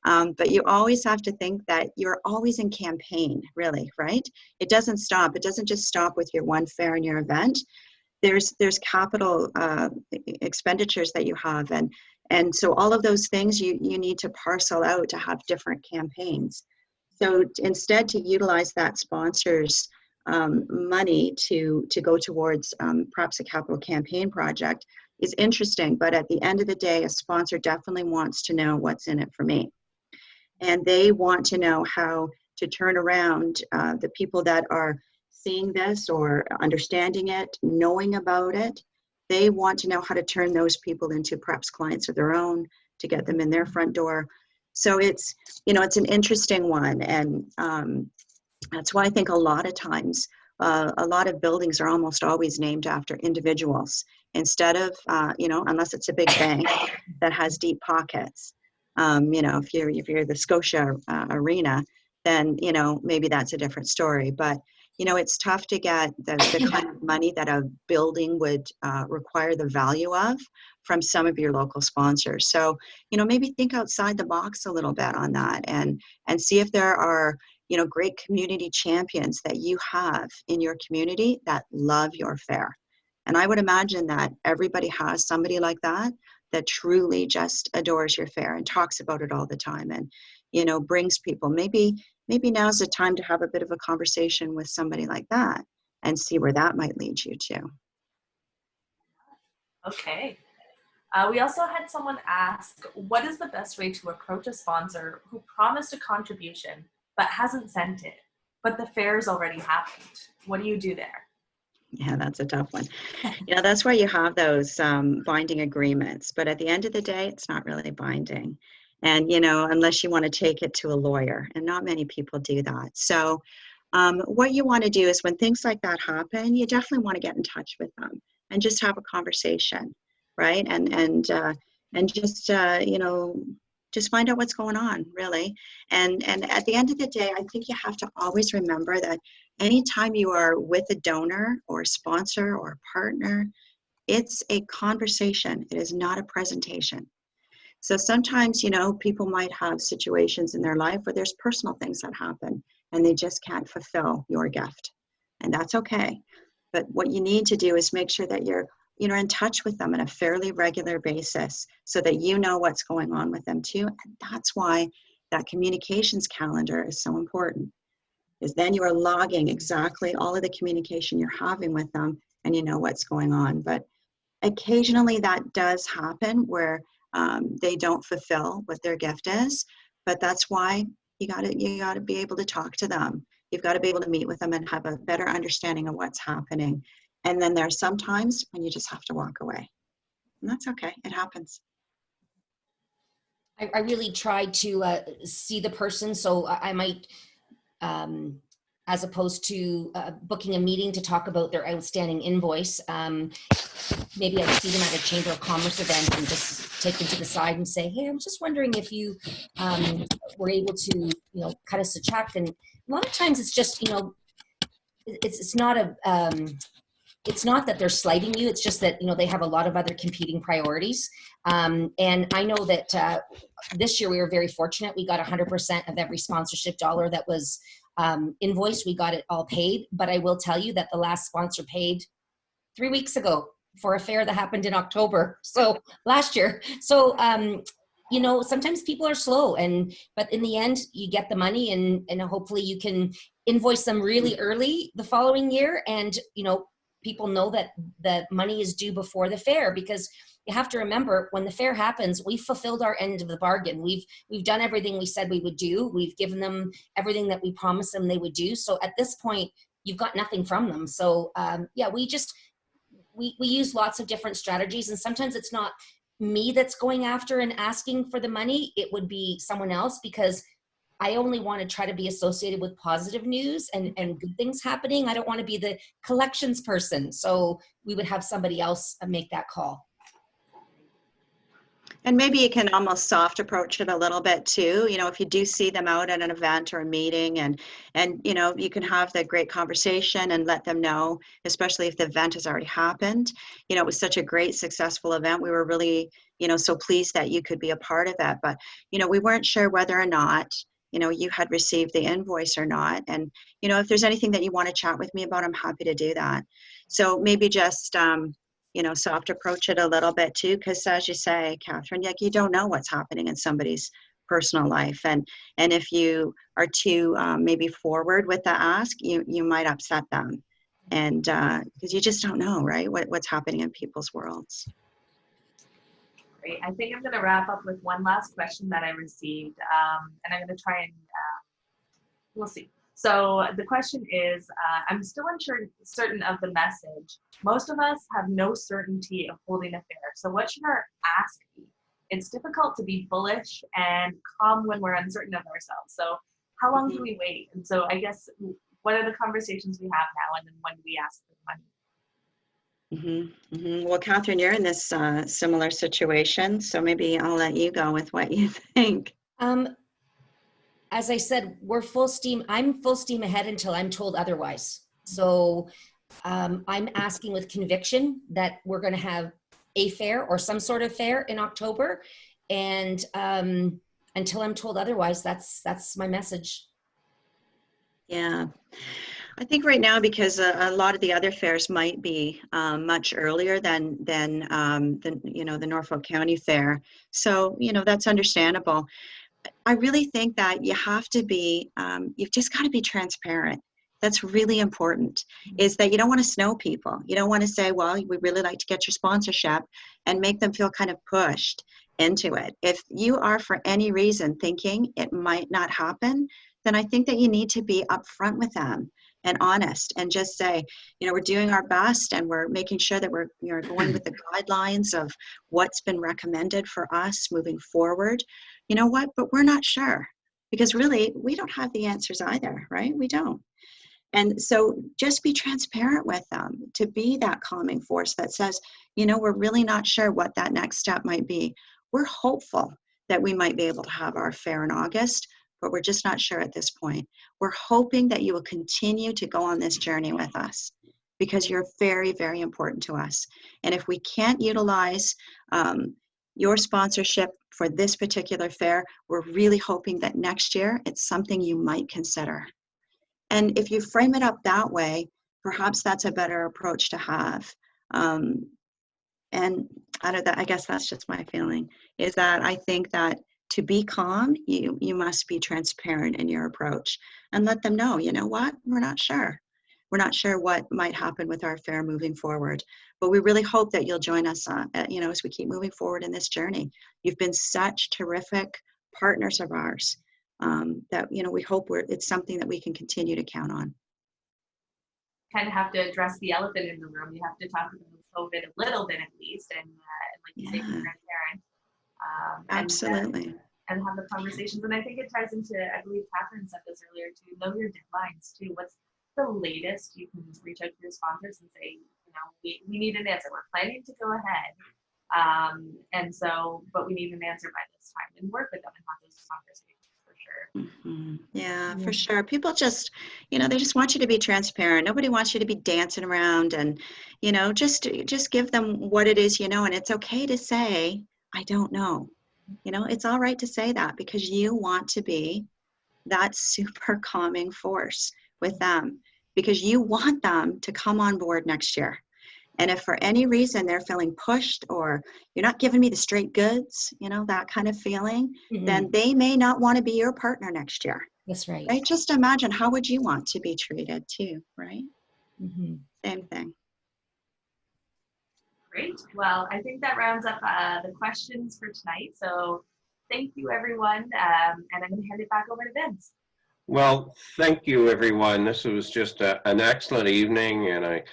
S5: but you always have to think that you're always in campaign, really, right? It doesn't stop. It doesn't just stop with your one fair and your event. There's capital expenditures that you have, and so all of those things you need to parcel out to have different campaigns. So instead, to utilize that sponsor's money to go towards perhaps a capital campaign project is interesting, but at the end of the day, a sponsor definitely wants to know what's in it for me. And they want to know how to turn around the people that are seeing this or understanding it, knowing about it. They want to know how to turn those people into perhaps clients of their own, to get them in their front door. So it's an interesting one. And that's why I think a lot of times, a lot of buildings are almost always named after individuals, instead of, unless it's a big bank that has deep pockets. If you're the Scotia Arena, then, maybe that's a different story. But, it's tough to get the kind of money that a building would require the value of from some of your local sponsors. So, maybe think outside the box a little bit on that, and see if there are, great community champions that you have in your community that love your fair. And I would imagine that everybody has somebody like that truly just adores your fair and talks about it all the time, and brings people. Maybe now's the time to have a bit of a conversation with somebody like that and see where that might lead you to.
S2: Okay. We also had someone ask, what is the best way to approach a sponsor who promised a contribution but hasn't sent it? but the fair's already happened. What do you do there?
S5: Yeah, that's a tough one. That's why you have those binding agreements. But at the end of the day, it's not really binding. And, unless you want to take it to a lawyer, and not many people do that. So what you want to do is when things like that happen, you definitely want to get in touch with them and just have a conversation, right? And just, just find out what's going on, really. And at the end of the day, I think you have to always remember that anytime you are with a donor or a sponsor or a partner, it's a conversation. It is not a presentation. So sometimes, people might have situations in their life where there's personal things that happen and they just can't fulfill your gift. And that's okay. But what you need to do is make sure that you're in touch with them on a fairly regular basis so that you know what's going on with them too. And that's why that communications calendar is so important, is then you are logging exactly all of the communication you're having with them and you know what's going on. But occasionally that does happen where they don't fulfill what their gift is, but that's why you gotta be able to talk to them. You've got to be able to meet with them and have a better understanding of what's happening. And then there's some times when you just have to walk away. And that's okay. It happens.
S3: I really try to see the person. So I might, as opposed to booking a meeting to talk about their outstanding invoice, maybe I'd see them at a Chamber of Commerce event and just take them to the side and say, hey, I'm just wondering if you were able to, cut us a check. And a lot of times it's just, it's not it's not that they're slighting you. It's just that, they have a lot of other competing priorities. And I know that this year we were very fortunate. We got 100% of every sponsorship dollar that was invoiced. We got it all paid. But I will tell you that the last sponsor paid 3 weeks ago for a fair that happened in October. So last year. So, sometimes people are slow, but in the end you get the money and hopefully you can invoice them really early the following year. And, people know that the money is due before the fair, because you have to remember when the fair happens, we've fulfilled our end of the bargain. We've done everything we said we would do. We've given them everything that we promised them they would do. So at this point, you've got nothing from them. So we use lots of different strategies, and sometimes it's not me that's going after and asking for the money. It would be someone else, because I only want to try to be associated with positive news and good things happening. I don't want to be the collections person. So we would have somebody else make that call.
S5: And maybe you can almost soft approach it a little bit too. If you do see them out at an event or a meeting, and you can have the great conversation and let them know, especially if the event has already happened. It was such a great, successful event. We were really, so pleased that you could be a part of that. But, we weren't sure whether or not, you had received the invoice or not. And, if there's anything that you want to chat with me about, I'm happy to do that. So maybe just, soft approach it a little bit too, because as you say, Catherine, you don't know what's happening in somebody's personal life. And if you are too maybe forward with the ask, you might upset them. And because you just don't know, right, what's happening in people's worlds.
S2: Great. I think I'm going to wrap up with one last question that I received, and I'm going to try and we'll see. So the question is, I'm still certain of the message. Most of us have no certainty of holding a fair. So what should our ask be? It's difficult to be bullish and calm when we're uncertain of ourselves. So how long do we wait? And so I guess, what are the conversations we have now, and then when do we ask for the money?
S5: Well, Catherine, you're in this similar situation, so maybe I'll let you go with what you think.
S3: As I said, we're full steam. I'm full steam ahead until I'm told otherwise. So I'm asking with conviction that we're going to have a fair or some sort of fair in October, and until I'm told otherwise, that's my message. Yeah.
S5: I think right now, because a lot of the other fairs might be much earlier than the Norfolk County Fair. So, that's understandable. I really think that you have to be, you've just got to be transparent. That's really important, is that you don't want to snow people. You don't want to say, well, we'd really like to get your sponsorship, and make them feel kind of pushed. into it. If you are for any reason thinking it might not happen, then I think that you need to be upfront with them and honest and just say, you know, we're doing our best and we're making sure that we're going with the guidelines of what's been recommended for us moving forward. You know what? But we're not sure, because really we don't have the answers either, right? We don't. And so just be transparent with them, to be that calming force that says, you know, we're really not sure what that next step might be. We're hopeful that we might be able to have our fair in August, but we're just not sure at this point. We're hoping that you will continue to go on this journey with us, because you're very, very important to us. And if we can't utilize your sponsorship for this particular fair, we're really hoping that next year it's something you might consider. And if you frame it up that way, perhaps that's a better approach to have. And I guess that's just my feeling, is that I think that to be calm, you must be transparent in your approach and let them know, you know what, we're not sure. We're not sure what might happen with our fair moving forward, but we really hope that you'll join us as we keep moving forward in this journey. You've been such terrific partners of ours that, you know, we hope it's something that we can continue to count on.
S2: Kind of have to address the elephant in the room. You have to talk about COVID a little bit at least, and like you say, be transparent.
S5: Absolutely.
S2: And have the conversations. And I think it ties into, I believe Catherine said this earlier too, know your deadlines too. What's the latest you can reach out to your sponsors and say, you know, we need an answer. We're planning to go ahead. And so, but we need an answer by this time, and work with them and have those conversations.
S5: Mm-hmm. Yeah, for sure. People just, you know, they just want you to be transparent. Nobody wants you to be dancing around, and, you know, just give them what it is, you know, and it's okay to say, I don't know. You know, it's all right to say that, because you want to be that super calming force with them, because you want them to come on board next year. And if for any reason they're feeling pushed, or you're not giving me the straight goods, you know, that kind of feeling, then they may not want to be your partner next year.
S1: That's right.
S5: Right? Just imagine, how would you want to be treated too, right? Same thing.
S2: Great. Well, I think that rounds up the questions for tonight. So thank you, everyone. And I'm going to hand it back over to Vince.
S4: Well, thank you, everyone. This was just an excellent evening, and I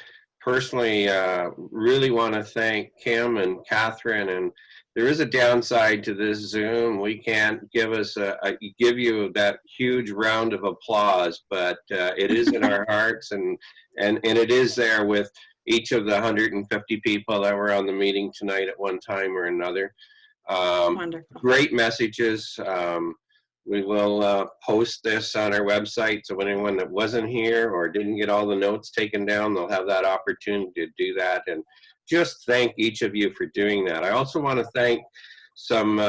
S4: personally really want to thank Kim and Catherine. And there is a downside to this Zoom. We can't give you that huge round of applause, but it is in our hearts, and it is there with each of the 150 people that were on the meeting tonight at one time or another.
S5: Wonderful.
S4: Great messages. We will post this on our website, so anyone that wasn't here or didn't get all the notes taken down, they'll have that opportunity to do that. And just thank each of you for doing that. I also want to thank some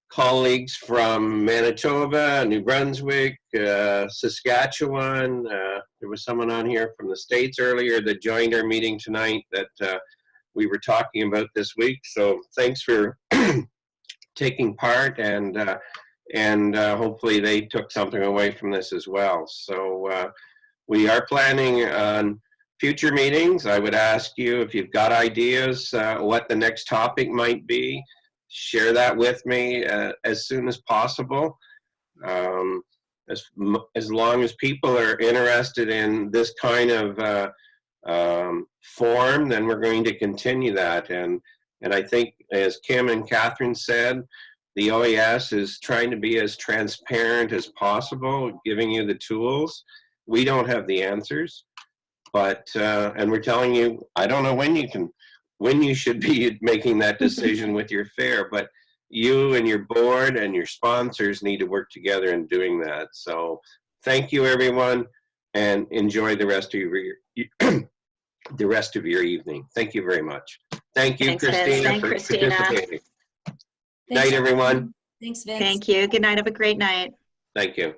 S4: colleagues from Manitoba, New Brunswick, Saskatchewan. There was someone on here from the States earlier that joined our meeting tonight that we were talking about this week. So thanks for taking part, and hopefully they took something away from this as well. So we are planning on future meetings. I would ask you, if you've got ideas what the next topic might be, share that with me as soon as possible. As long as people are interested in this kind of form, then we're going to continue that. And I think, as Kim and Catherine said, the OAS is trying to be as transparent as possible, giving you the tools. We don't have the answers, but and we're telling you, I don't know when you should be making that decision with your fair, but you and your board and your sponsors need to work together in doing that. So thank you, everyone, and enjoy the rest of your evening. Thank you very much. Thank you,
S5: Thanks,
S4: Christina, for participating. Night, everyone.
S1: Thanks, Vince.
S5: Thank you. Good night. Have a great night.
S4: Thank you.